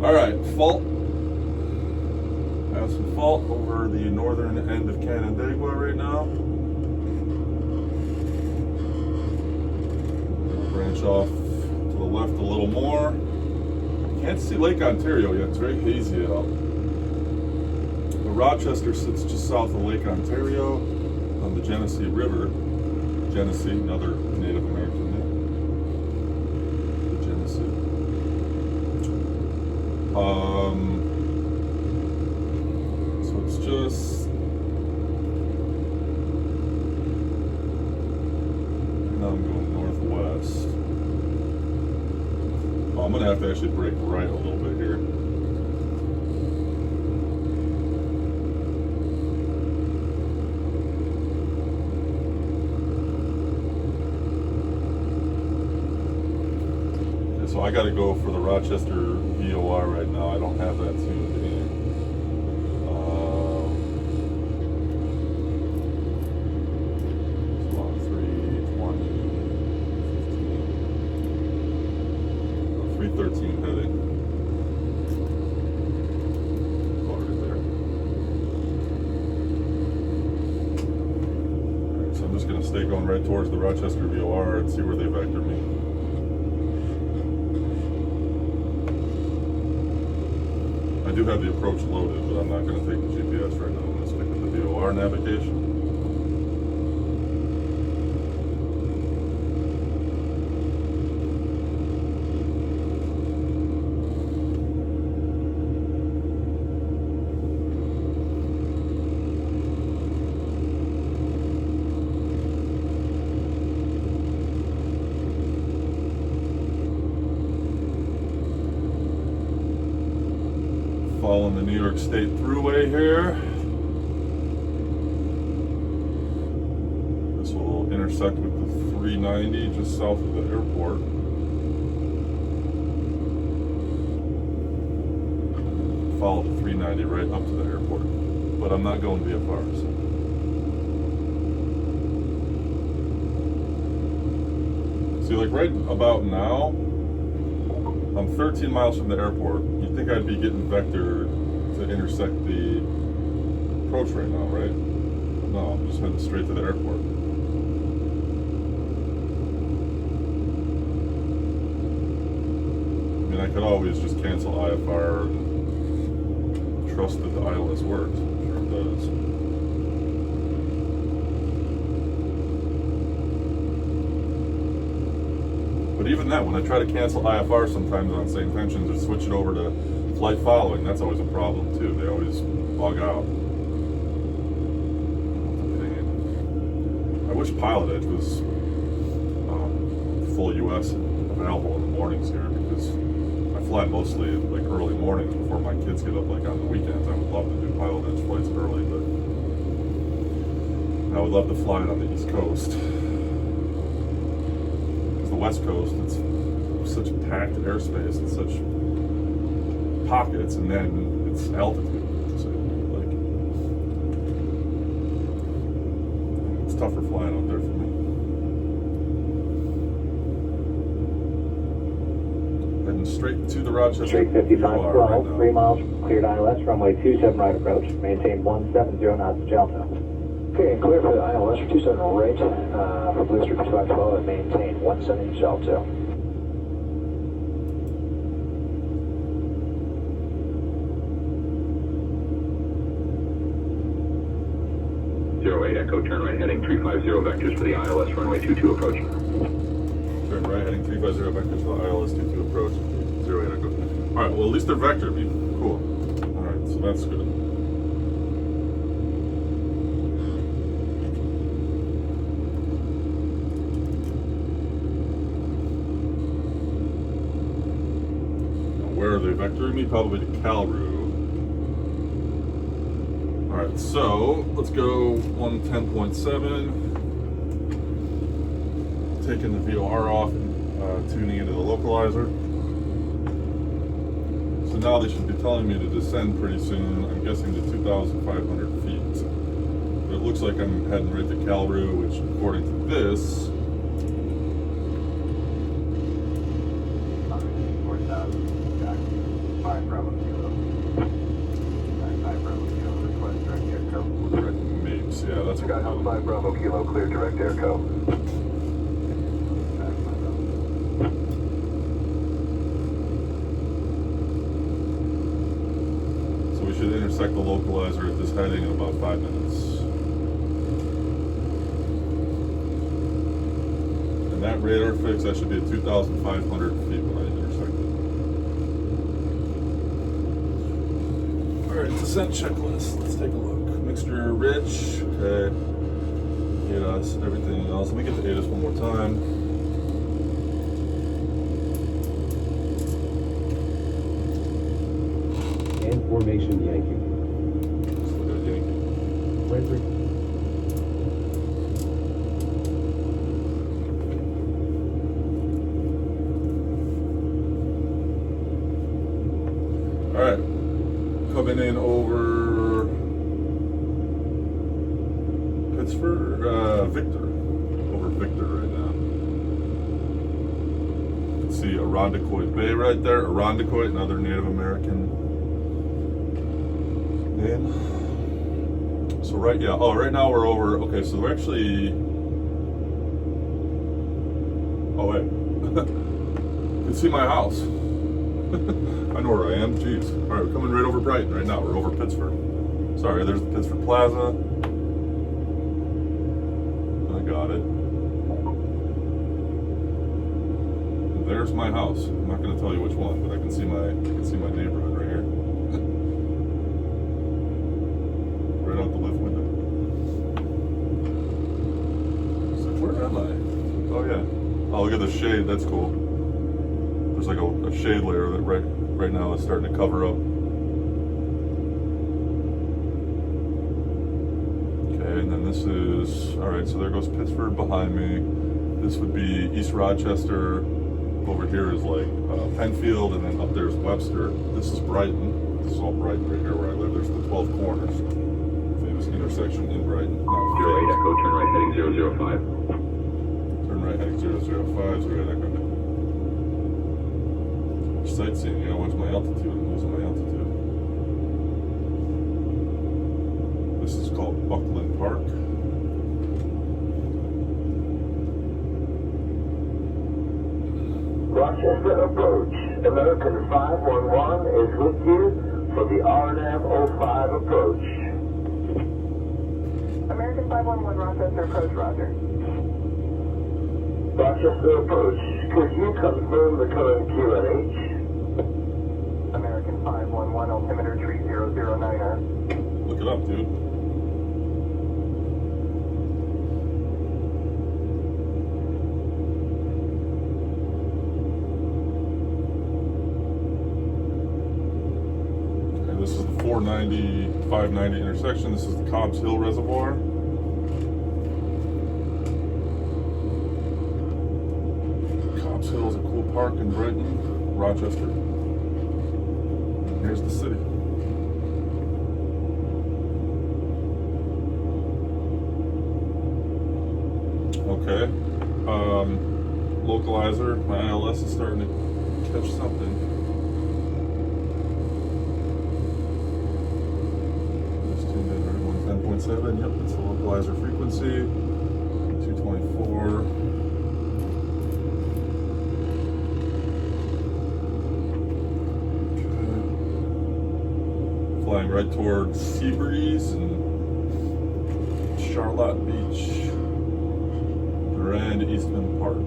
All right, fault. Have some fault over the northern end of Canandaigua right now. Branch off to the left a little more. Can't see Lake Ontario yet. It's very hazy out. Rochester sits just south of Lake Ontario on the Genesee River. Genesee, another Native American name. The Genesee. So it's just now I'm going northwest. Oh, I'm gonna have to actually brake right a little bit here. So I got to go for the Rochester VOR right now. I don't have that tuned in. It's on 320, 15, 313 heading. Oh, right there. All right, so I'm just going to stay going right towards the Rochester VOR and see where they vector me. I do have the approach loaded, but I'm not going to take the GPS right now. I'm going to stick with the VOR navigation. Following the New York State Thruway here. This will intersect with the 390 just south of the airport. Follow the 390 right up to the airport. But I'm not going VFR, so. See, like right about now, I'm 13 miles from the airport. You'd think I'd be getting vectored to intersect the approach right now, right? No, I'm just heading straight to the airport. I could always just cancel IFR and trust that the ILS works. I'm sure it does. But even that, when I try to cancel IFR sometimes on St. Tensions or switch it over to flight following, that's always a problem too. They always bug out. I wish Pilot Edge was full US available in the mornings here, because I fly mostly like early mornings before my kids get up, like on the weekends. I would love to do Pilot Edge flights early, but I would love to fly it on the East Coast. Because the West Coast, it's such packed airspace and such pockets, and then it's altitude. So, like, it's tougher flying out there for me. Heading straight to the Rochester Street 5512, right now. 3 miles cleared ILS, runway 27 right approach, maintain 170 knots Delta. Okay, and clear for the ILS for 27 right, for Blue Street 5512 and maintain 170 Delta. Echo, turn right heading 350 vectors for the ILS runway 22 approach. Turn right heading 350 vectors for the ILS 22 approach, 08 Echo. Alright, well at least they're vector beam. Cool. Alright, so that's good. Now, where are they vectoring me? Probably to Calru. Alright, so let's go 110.7. Taking the VOR off and tuning into the localizer. So now they should be telling me to descend pretty soon. I'm guessing to 2,500 feet. But it looks like I'm heading right to Calru, which according to this, 5 Bravo Kilo. 5 Bravo Kilo, request direct air code. Mapes, yeah, that's what Skyhawk 5 Bravo Kilo, clear direct air code. So we should intersect the localizer at this heading in about 5 minutes. And that radar fix, that should be at 2,500 feet when I intersect it. Alright, descent checklist. Let's take a look. Mixture rich. Okay. ADAS, everything else. Let me get the ADAS one more time. And formation Yankee. Let's look at Yankee. Right 3. Alright. Coming in over Pittsburgh, Victor. Over Victor right now. You can see Irondequoit Bay right there. Irondequoit, another Native American name. So right now we're over, okay, so we're actually, oh wait, you can see my house. I know where I am, jeez. All right, we're coming right over Brighton right now. We're over Pittsburgh. Sorry, there's the Pittsburgh Plaza. I got it. And there's my house. I'm not going to tell you which one, but I can see my neighborhood right here. Right out the left window. So where am I? Oh yeah. Oh, look at the shade. That's cool. There's like a shade layer that right now is starting to cover up. Okay, and then this is, all right, so there goes Pittsburgh behind me. This would be East Rochester. Over here is like Penfield, and then up there's Webster. This is Brighton. This is all Brighton right here where I live. There's the 12 Corners. Famous intersection in Brighton. Now, 08 Echo, turn right heading 005. turn right heading 005, 08 Echo. Sightseeing, you know, watch my altitude. I'm losing my altitude. This is called Buckland Park. Rochester approach, American 511 is with you for the RNAV 05 approach. American 511, Rochester approach, roger. Rochester approach, could you confirm the current QNH? American 511, altimeter 3009er. Look it up, dude. Okay, this is the 490, 590 intersection. This is the Cobbs Hill Reservoir. Cobbs Hill is a cool park in Brighton, Rochester. Here's the city. Okay. Localizer, my ILS is starting to catch something. Just tuned in everyone 10.7. Yep, it's the localizer frequency. 224. Flying right towards Seabreeze and Charlotte Beach, Grand Eastman Park.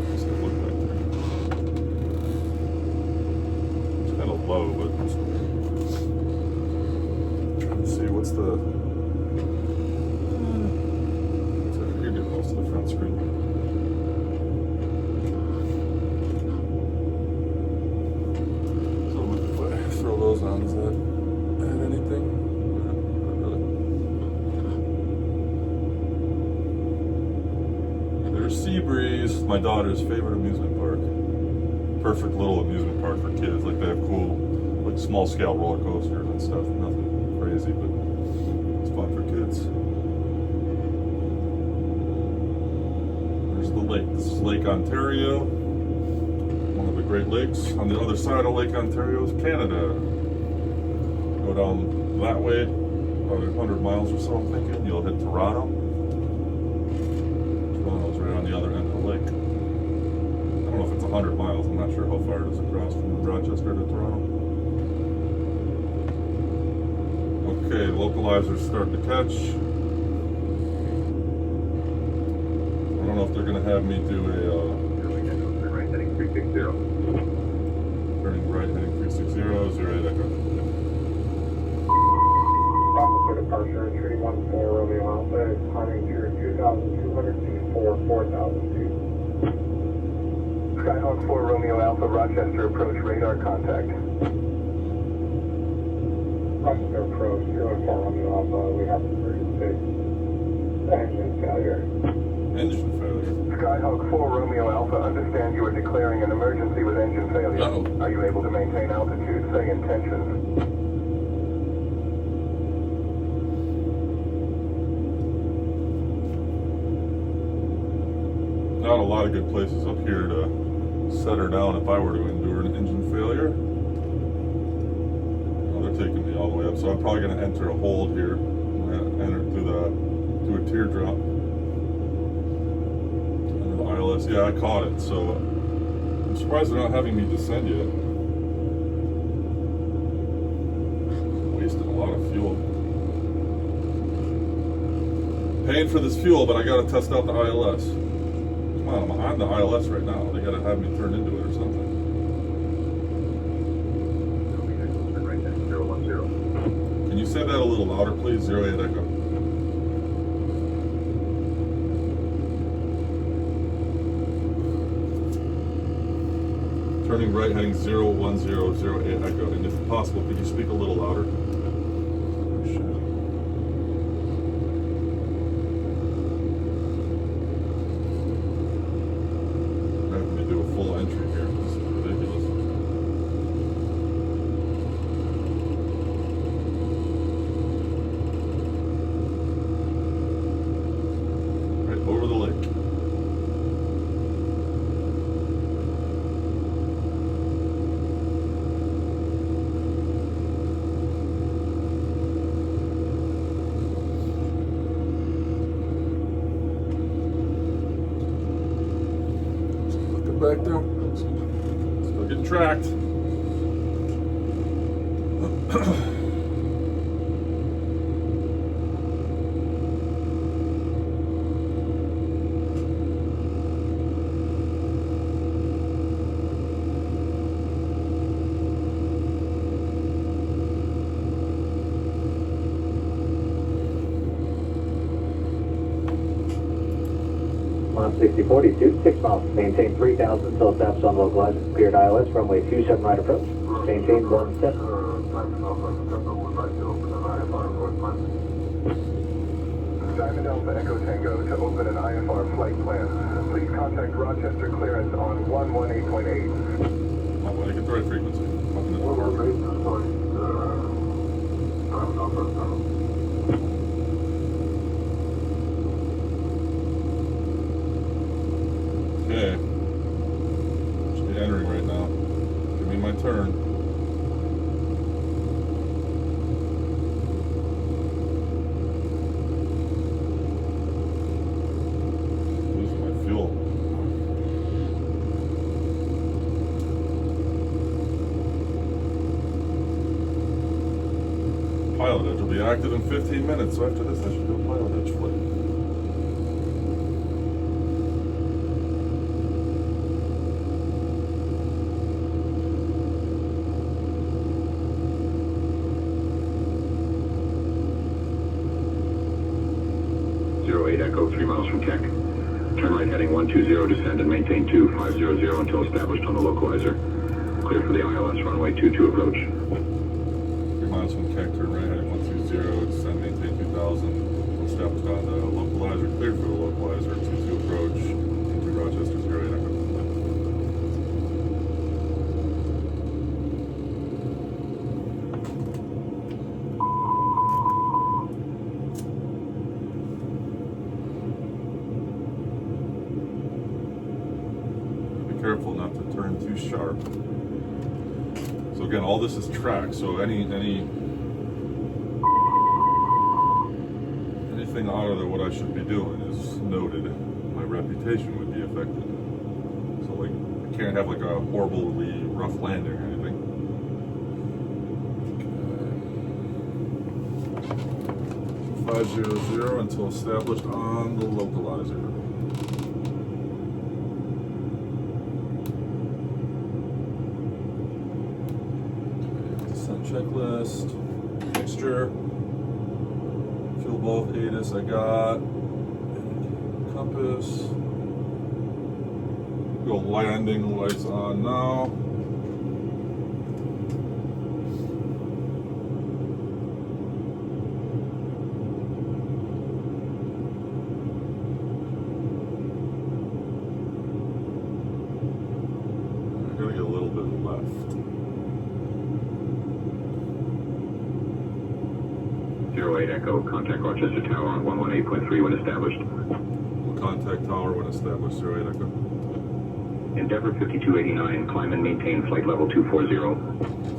Let's take a look back there. It's kind of low, but I'm trying to see what's the. You're getting close to the front screen. Throw those on. Does that add anything? Not really. There's Seabreeze, my daughter's favorite amusement park. Perfect little amusement park for kids. Like they have cool, like small scale roller coasters and stuff. Nothing crazy, but it's fun for kids. There's the lake. This is Lake Ontario. One of the Great Lakes. On the other side of Lake Ontario is Canada. Go down that way, about 100 miles or so, I'm thinking. You'll hit Toronto. Toronto's right on the other end of the lake. I don't know if it's 100 miles. I'm not sure how far it is across from Rochester to Toronto. Okay, localizer's starting to catch. I don't know if they're going to have me do a... Right heading 360. turning right, heading 360, 08 Echo. Officer departure, 314 Romeo Alpha, is climbing through 2,200 feet for 4,000 feet. Skyhawk 4 Romeo Alpha, Rochester approach, radar contact. Rochester approach, 04 Romeo Alpha, we have emergency. Engine failure. Engine failure. Skyhawk 4 Romeo Alpha, understand you are declaring an emergency with engine failure. Uh-oh. Are you able to maintain altitude? Say intentions. Not a lot of good places up here to set her down if I were to endure an engine failure. Oh, they're taking me all the way up, so I'm probably going to enter a hold here. I'm going to enter through a teardrop. Under the ILS. Yeah, I caught it, so I'm surprised they're not having me descend yet. Wasting a lot of fuel. Paying for this fuel, but I got to test out the ILS. Come on, I'm on the ILS right now. They gotta have me turn into it or something. Right heading 010. Can you say that a little louder, please? 08 Echo. Turning right, heading 01008 Echo. And if possible, could you speak a little louder? Over the lake. back there. Still getting tracked. On 6042, 6 miles. Maintain 3000 until established on localizer. Cleared ILS, runway 27 right approach. Maintain 17. Diamond Alpha Echo Tango to open an IFR flight plan. Please contact Rochester clearance on 118.8. I want to get the right frequency. Okay. Should be entering right now. Give me my turn. Losing my fuel. Pilot Edge will be active in 15 minutes, so after this I should do a Pilot Edge flight. Echo, 3 miles from Keck. Turn right heading 120, descend and maintain 2500 until established on the localizer. Clear for the ILS, runway 22 approach. 3 miles from Keck, turn right heading 120, descend, maintain 2000, established on the localizer, cleared for the localizer, 22 approach, into Rochester 08 Echo. Careful not to turn too sharp. So again, all this is tracked. So anything out of what I should be doing is noted. My reputation would be affected. So like, I can't have like a horribly rough landing or anything. Okay. 500 until established on the localizer. Checklist, mixture, fuel both ATIS I got, compass, go landing lights on now. I gotta get a little bit left. 08 Echo, contact Rochester Tower on 118.3 when established. We'll contact tower when established, 08 Echo. Endeavor 5289, climb and maintain flight level 240.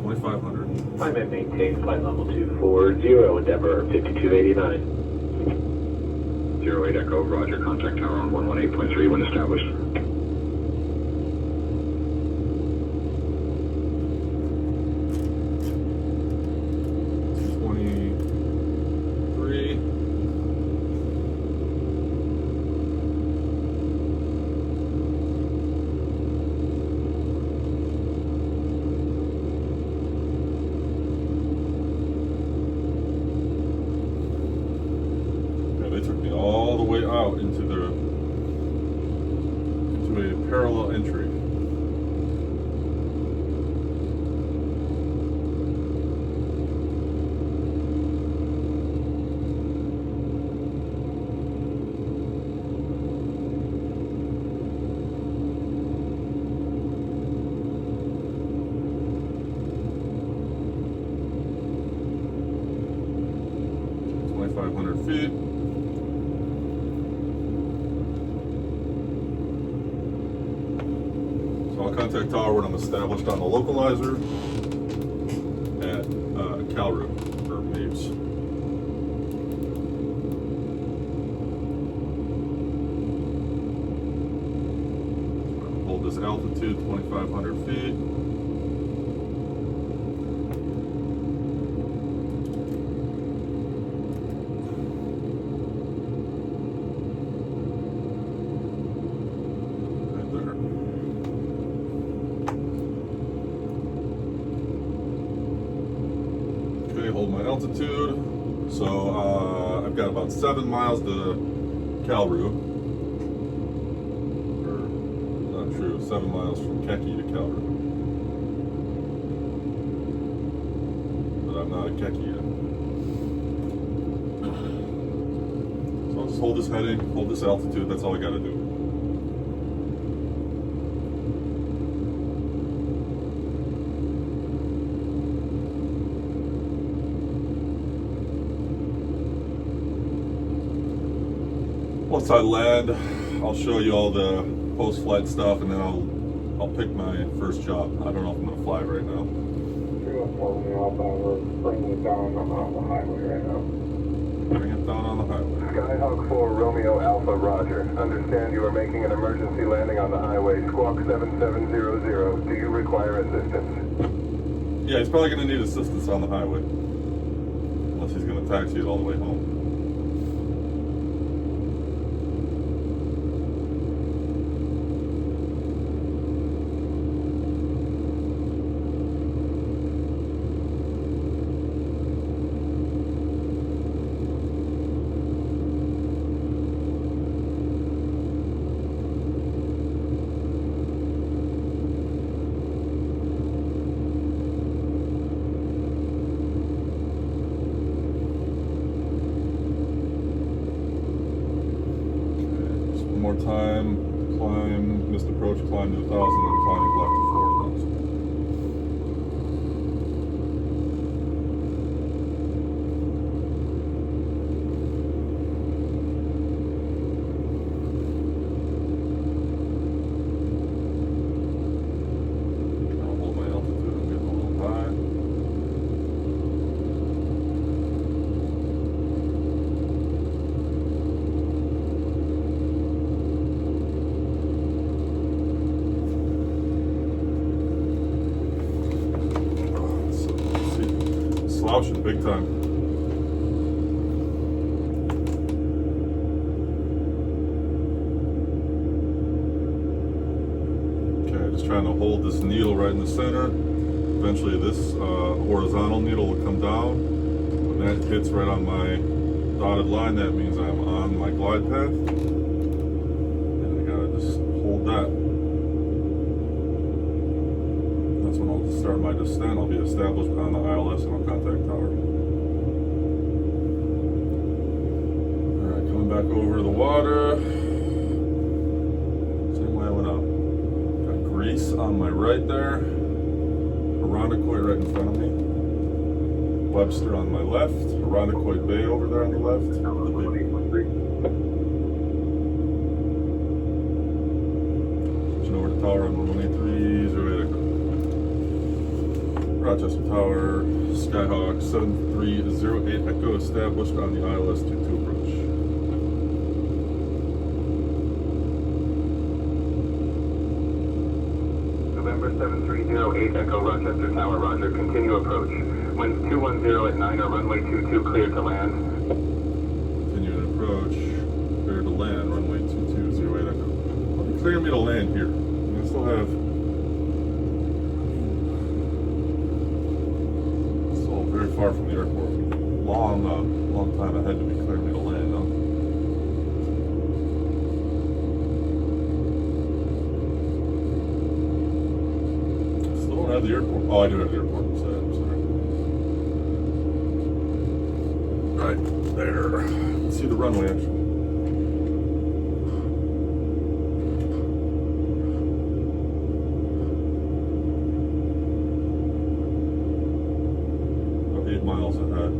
2500. Climb and maintain flight level 240, Endeavor 5289. 08 Echo, roger, contact tower on 118.3 when established. They took me all the way out into a parallel entry. Feet. So I'll contact tower when I'm established on the localizer at Calroot or Mapes. Hold this altitude, 2,500 feet. Right there. Okay, hold my altitude. So I've got about 7 miles to Calru. Or, not true, 7 miles from Kecky to Calru. But I'm not at Kecky yet. So I'll just hold this heading, hold this altitude, that's all I gotta do. Once I land, I'll show you all the post-flight stuff, and then I'll pick my first job. I don't know if I'm gonna fly right now. We're bringing it down on the highway right now. Bring it down on the highway. Skyhawk 4 Romeo Alpha, roger. Understand you are making an emergency landing on the highway. Squawk 7700. Do you require assistance? Yeah, he's probably gonna need assistance on the highway, unless he's gonna taxi it all the way home. More time, climb, missed approach, climb to 1,000, then climbing left to 4,000. I'll hold my altitude, I'm getting a little high. Slouching big time. Okay, just trying to hold this needle right in the center. Eventually this horizontal needle will come down. When that hits right on my dotted line, that means I'm on my glide path. And I gotta just hold that. That's when I'll start my descent. I'll be established on the ILS and I'll contact tower. Alright, coming back over the water. Same way I went up. Got Greece on my right there. Irondequoit right in front of me. Webster on my left. Irondequoit Bay over there on the left. Switching over to tower on 183, 08 Echo. Rochester Tower, Skyhawk 7308 Echo established on the ILS 22 approach. November 7308 Echo, Rochester Tower, roger. Continue approach. Winds 210 at 9 or runway 22 cleared to land. Continuing approach, clear to land, runway 2208 Echo. Well, clear me to land here. I still have very far from the airport. Long time ahead to be clearing me to land, huh? Still don't have the airport. Oh, I do have the airport inside. I'm sorry. Right there. Let's see the runway actually. Miles ahead.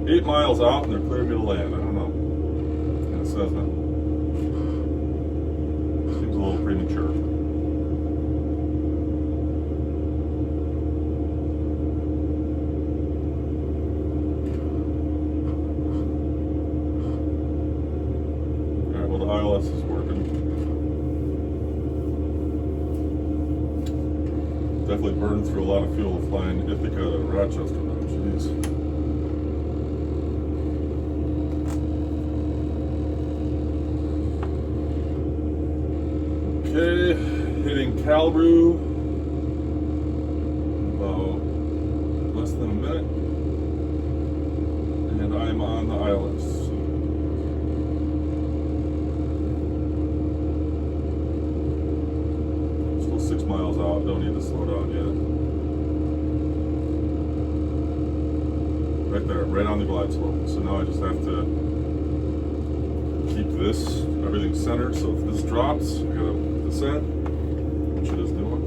8 miles out and they're clearing me to land. I don't know. And it says that. Seems a little premature. definitely burning through a lot of fuel flying Ithaca to Rochester now. Jeez. Okay, hitting Calbrew. About less than a minute. And I'm on the ILS. Still 6 miles out, don't need to slow down yet. Right there, right on the glide slope. So now I just have to keep this, everything centered. So if this drops, I gotta descend, which it is doing.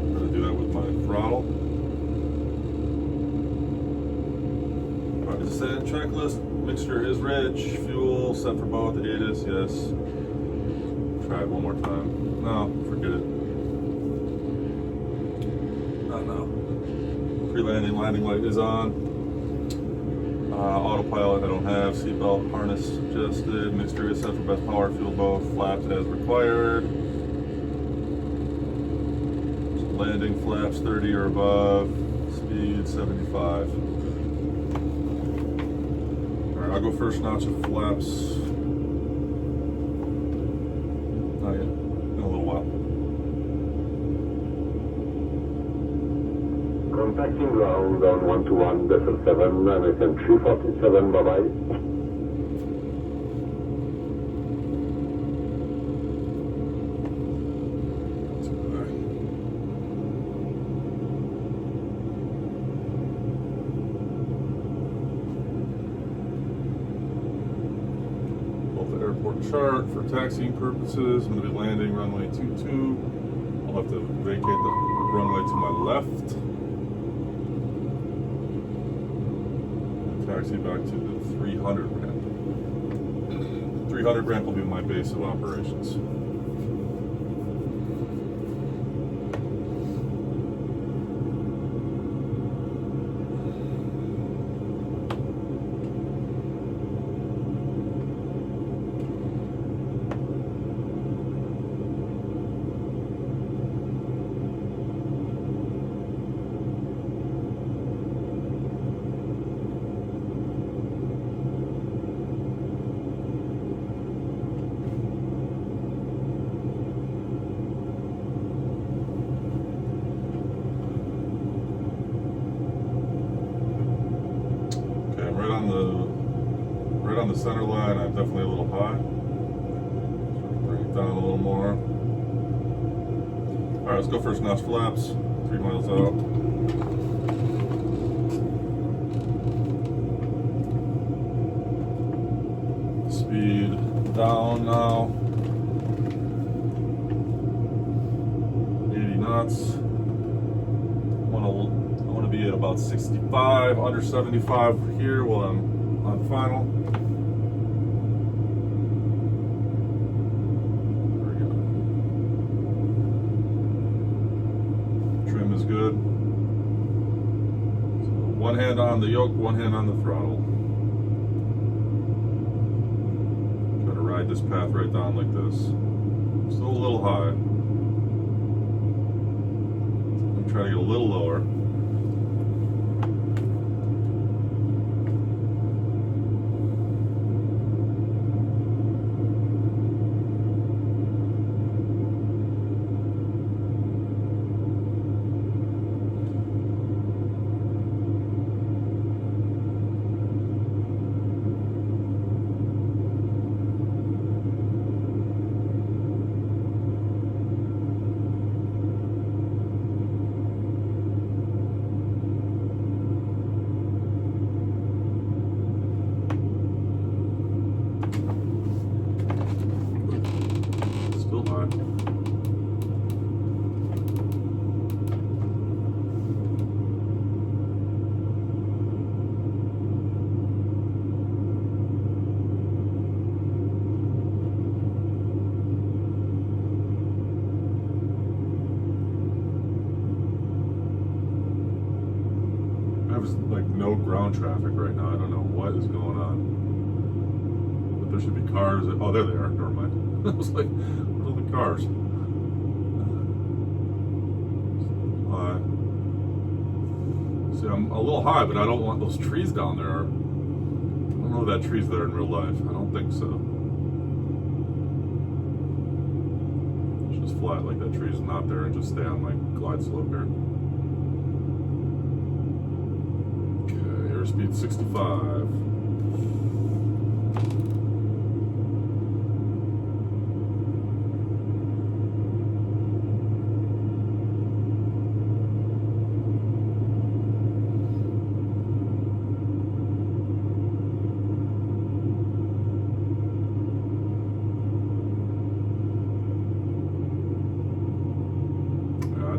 I'm gonna do that with my throttle. Alright, descent checklist. Mixture is rich. Fuel set for both. ATIS, yes. Try it one more time. No, forget it. Not now. Pre-landing, landing light is on. Autopilot I don't have. Seatbelt harness adjusted. Mixture is set for best power. Fuel both. Flaps as required. Landing flaps 30 or above. Speed 75. Alright, I'll go first notch of flaps. Not yet. In a little while. Contacting ground on 121 Vessel 7, American 347, bye-bye. Both the airport chart for taxiing purposes. I'm going to be landing runway 22. I'll have to vacate the runway to my left. Taxi back to the 300 ramp. 300 ramp will be my base of operations. Right on the center line, I'm definitely a little high. Bring it down a little more. Alright, let's go first notch flaps. 3 miles out. Speed down now. 80 knots. I want to be at about 65, under 75 here while I'm on final. There we go. Trim is good. So one hand on the yoke, one hand on the throttle. Try to ride this path right down like this. Still a little high. I'm trying to get a little lower. Like no ground traffic right now. I don't know what is going on. But there should be cars. Oh, there they are. Never mind. I was like, what are the cars? high. See, I'm a little high, but I don't want those trees down there. I don't know if that tree's there in real life. I don't think so. It's just flat like that tree's not there and just stay on my glide slope here. Okay, airspeed 65.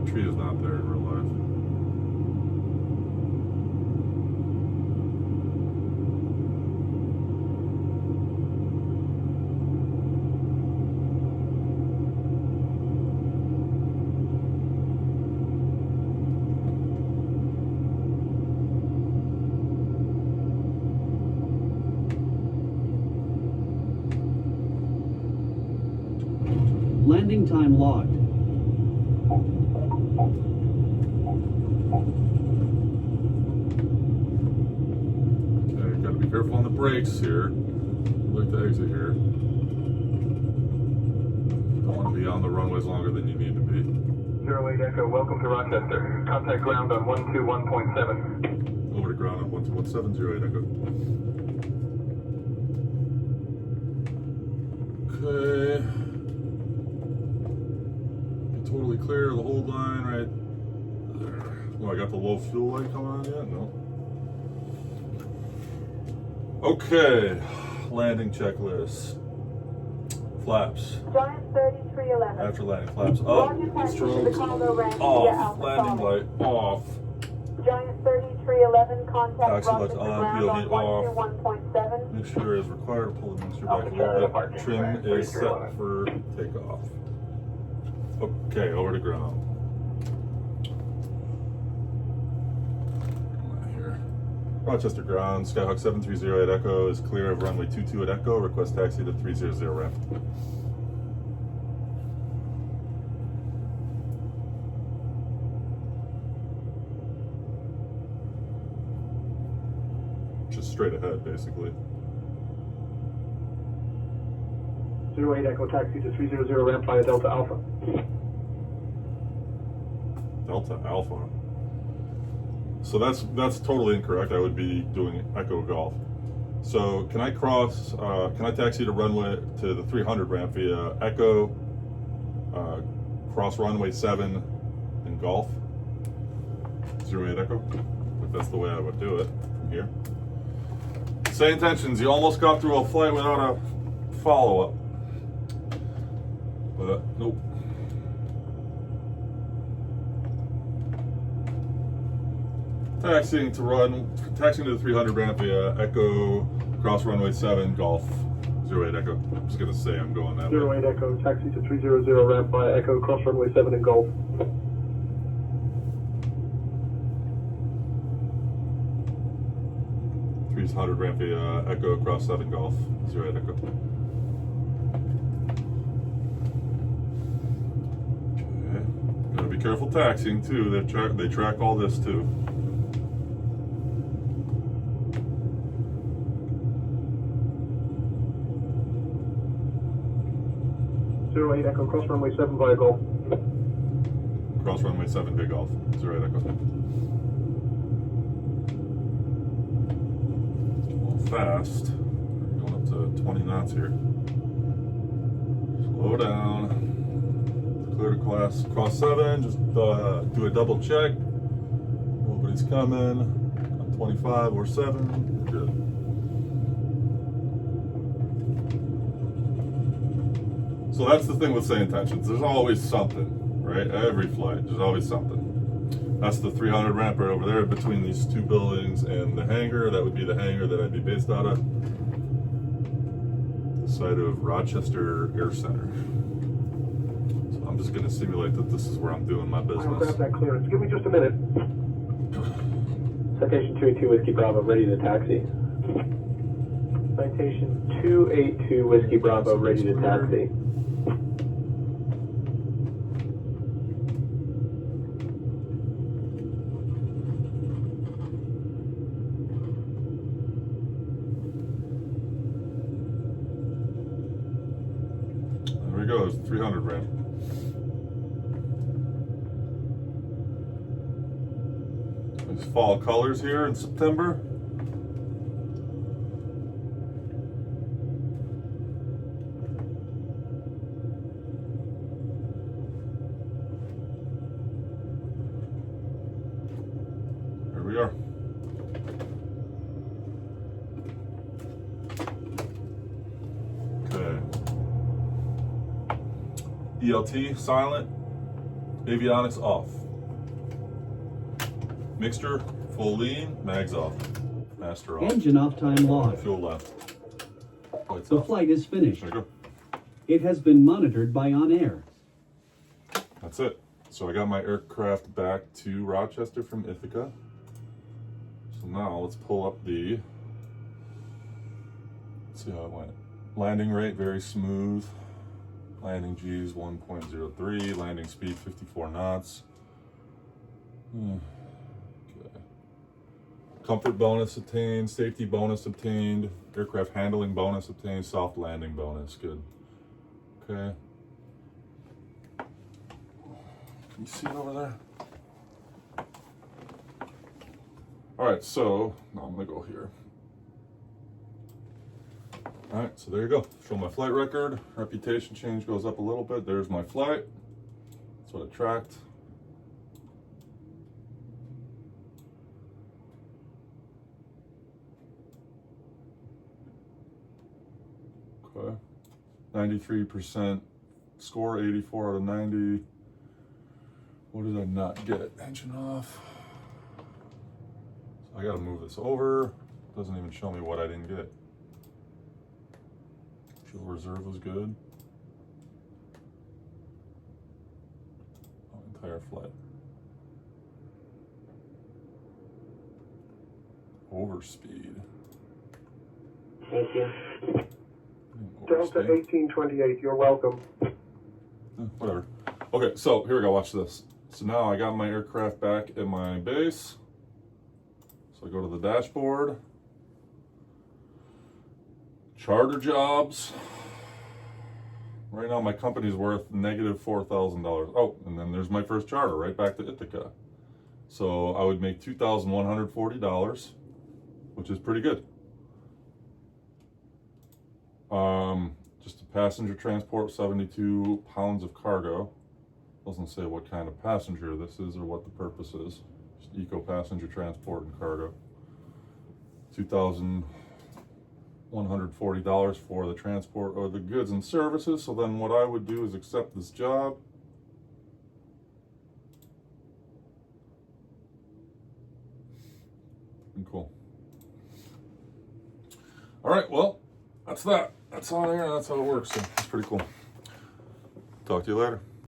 Tree is not there in real life. Landing time logged. Okay, gotta be careful on the brakes here. I'd like to exit here. Don't want to be on the runways longer than you need to be. 08 Echo, welcome to Rochester. Contact ground on 121.7. Over to ground on 1217, 08 Echo. Okay. Be totally clear of the hold line right there. Oh, I got the low fuel light coming on yet? No. Okay. Landing checklist. Flaps. Giant 3311. After landing, flaps up. Roger, taxi to the Strobes Congo range via off. Alpha Landing Solid. light off. Giant 3311, contact Taxi lights Rochester on, ground PLD on off. 121.7. Mixture is required to pull the mixture back a Alpha little Charlie, bit. parking Trim clearance, is set 3311. for takeoff. Okay, over to ground. Come on here. Rochester ground, Skyhawk 7308 Echo is clear of runway 22 at Echo. Request taxi to 300 ramp. Just straight ahead, basically. 08 Echo taxi to 300 ramp via Delta Alpha. Delta Alpha. So that's totally incorrect. I would be doing Echo Golf. So can I cross? Can I taxi to runway to the 300 ramp via Echo, cross runway 7 and Golf? 08 Echo. If that's the way I would do it from here. Same intentions. You almost got through a flight without a follow-up. But nope. Taxiing to the 300 ramp via Echo, cross runway 7, Golf, 08 Echo. I'm just gonna say I'm going that way. 08 Echo taxi to 300 ramp via Echo, cross runway 7 and Golf. 300 ramp via Echo, cross 7, Golf, 08 Echo. Okay, gotta be careful taxiing too. They track all this too. 08 Echo, cross runway 7 via Golf. Cross runway 7 via Golf, 08 Echo. Fast. Going up to 20 knots here. Slow down. Clear to cross 7. Just do a double check. Nobody's coming. On 25 or 7. Good. So that's the thing with say intentions. There's always something, right? Every flight, there's always something. That's the 300 ramp right over there between these two buildings and the hangar. That would be the hangar that I'd be based out of. The site of Rochester Air Center. So I'm just gonna simulate that this is where I'm doing my I'll grab business. that clearance. Give me just a minute. Citation 282 Whiskey Bravo, ready to taxi. Citation 282 Whiskey Bravo, ready to taxi. we go. There's 300 ramp. These fall colors here in September. Here we are. Okay. ELT silent, avionics off. Mixture full lean, mags off. Master off. Engine off time log. Fuel left. Lights The off. flight is finished. There you go. It has been monitored by OnAir. That's it. So I got my aircraft back to Rochester from Ithaca. So now let's pull up the, let's see how it went. Landing rate, very smooth. Landing G's 1.03, landing speed 54 knots. Okay. Comfort bonus obtained, safety bonus obtained, aircraft handling bonus obtained, soft landing bonus, good. Okay. Can you see it over there? All right, so now I'm gonna go here. All right, so there you go. Show my flight record. Reputation change goes up a little bit. There's my flight. That's what I tracked. Okay. 93% score, 84 out of 90. What did I not get? Engine off. So I gotta move this over. Doesn't even show me what I didn't get. Fuel reserve was good. Oh, entire flight. Overspeed. Thank you. Delta 1828, you're welcome. Whatever. Okay, so here we go, watch this. So now I got my aircraft back at my base. So I go to the dashboard. Charter jobs. Right now my company's worth negative $4,000. Oh, and then there's my first charter right back to Ithaca. So I would make $2,140, which is pretty good. Just a passenger transport, 72 pounds of cargo. Doesn't say what kind of passenger this is or what the purpose is. Just eco passenger transport and cargo. $2,140 for the transport of the goods and services. So then what I would do is accept this job. Cool. All right, well, that's that. That's on air, and that's how it works. So it's pretty cool. Talk to you later.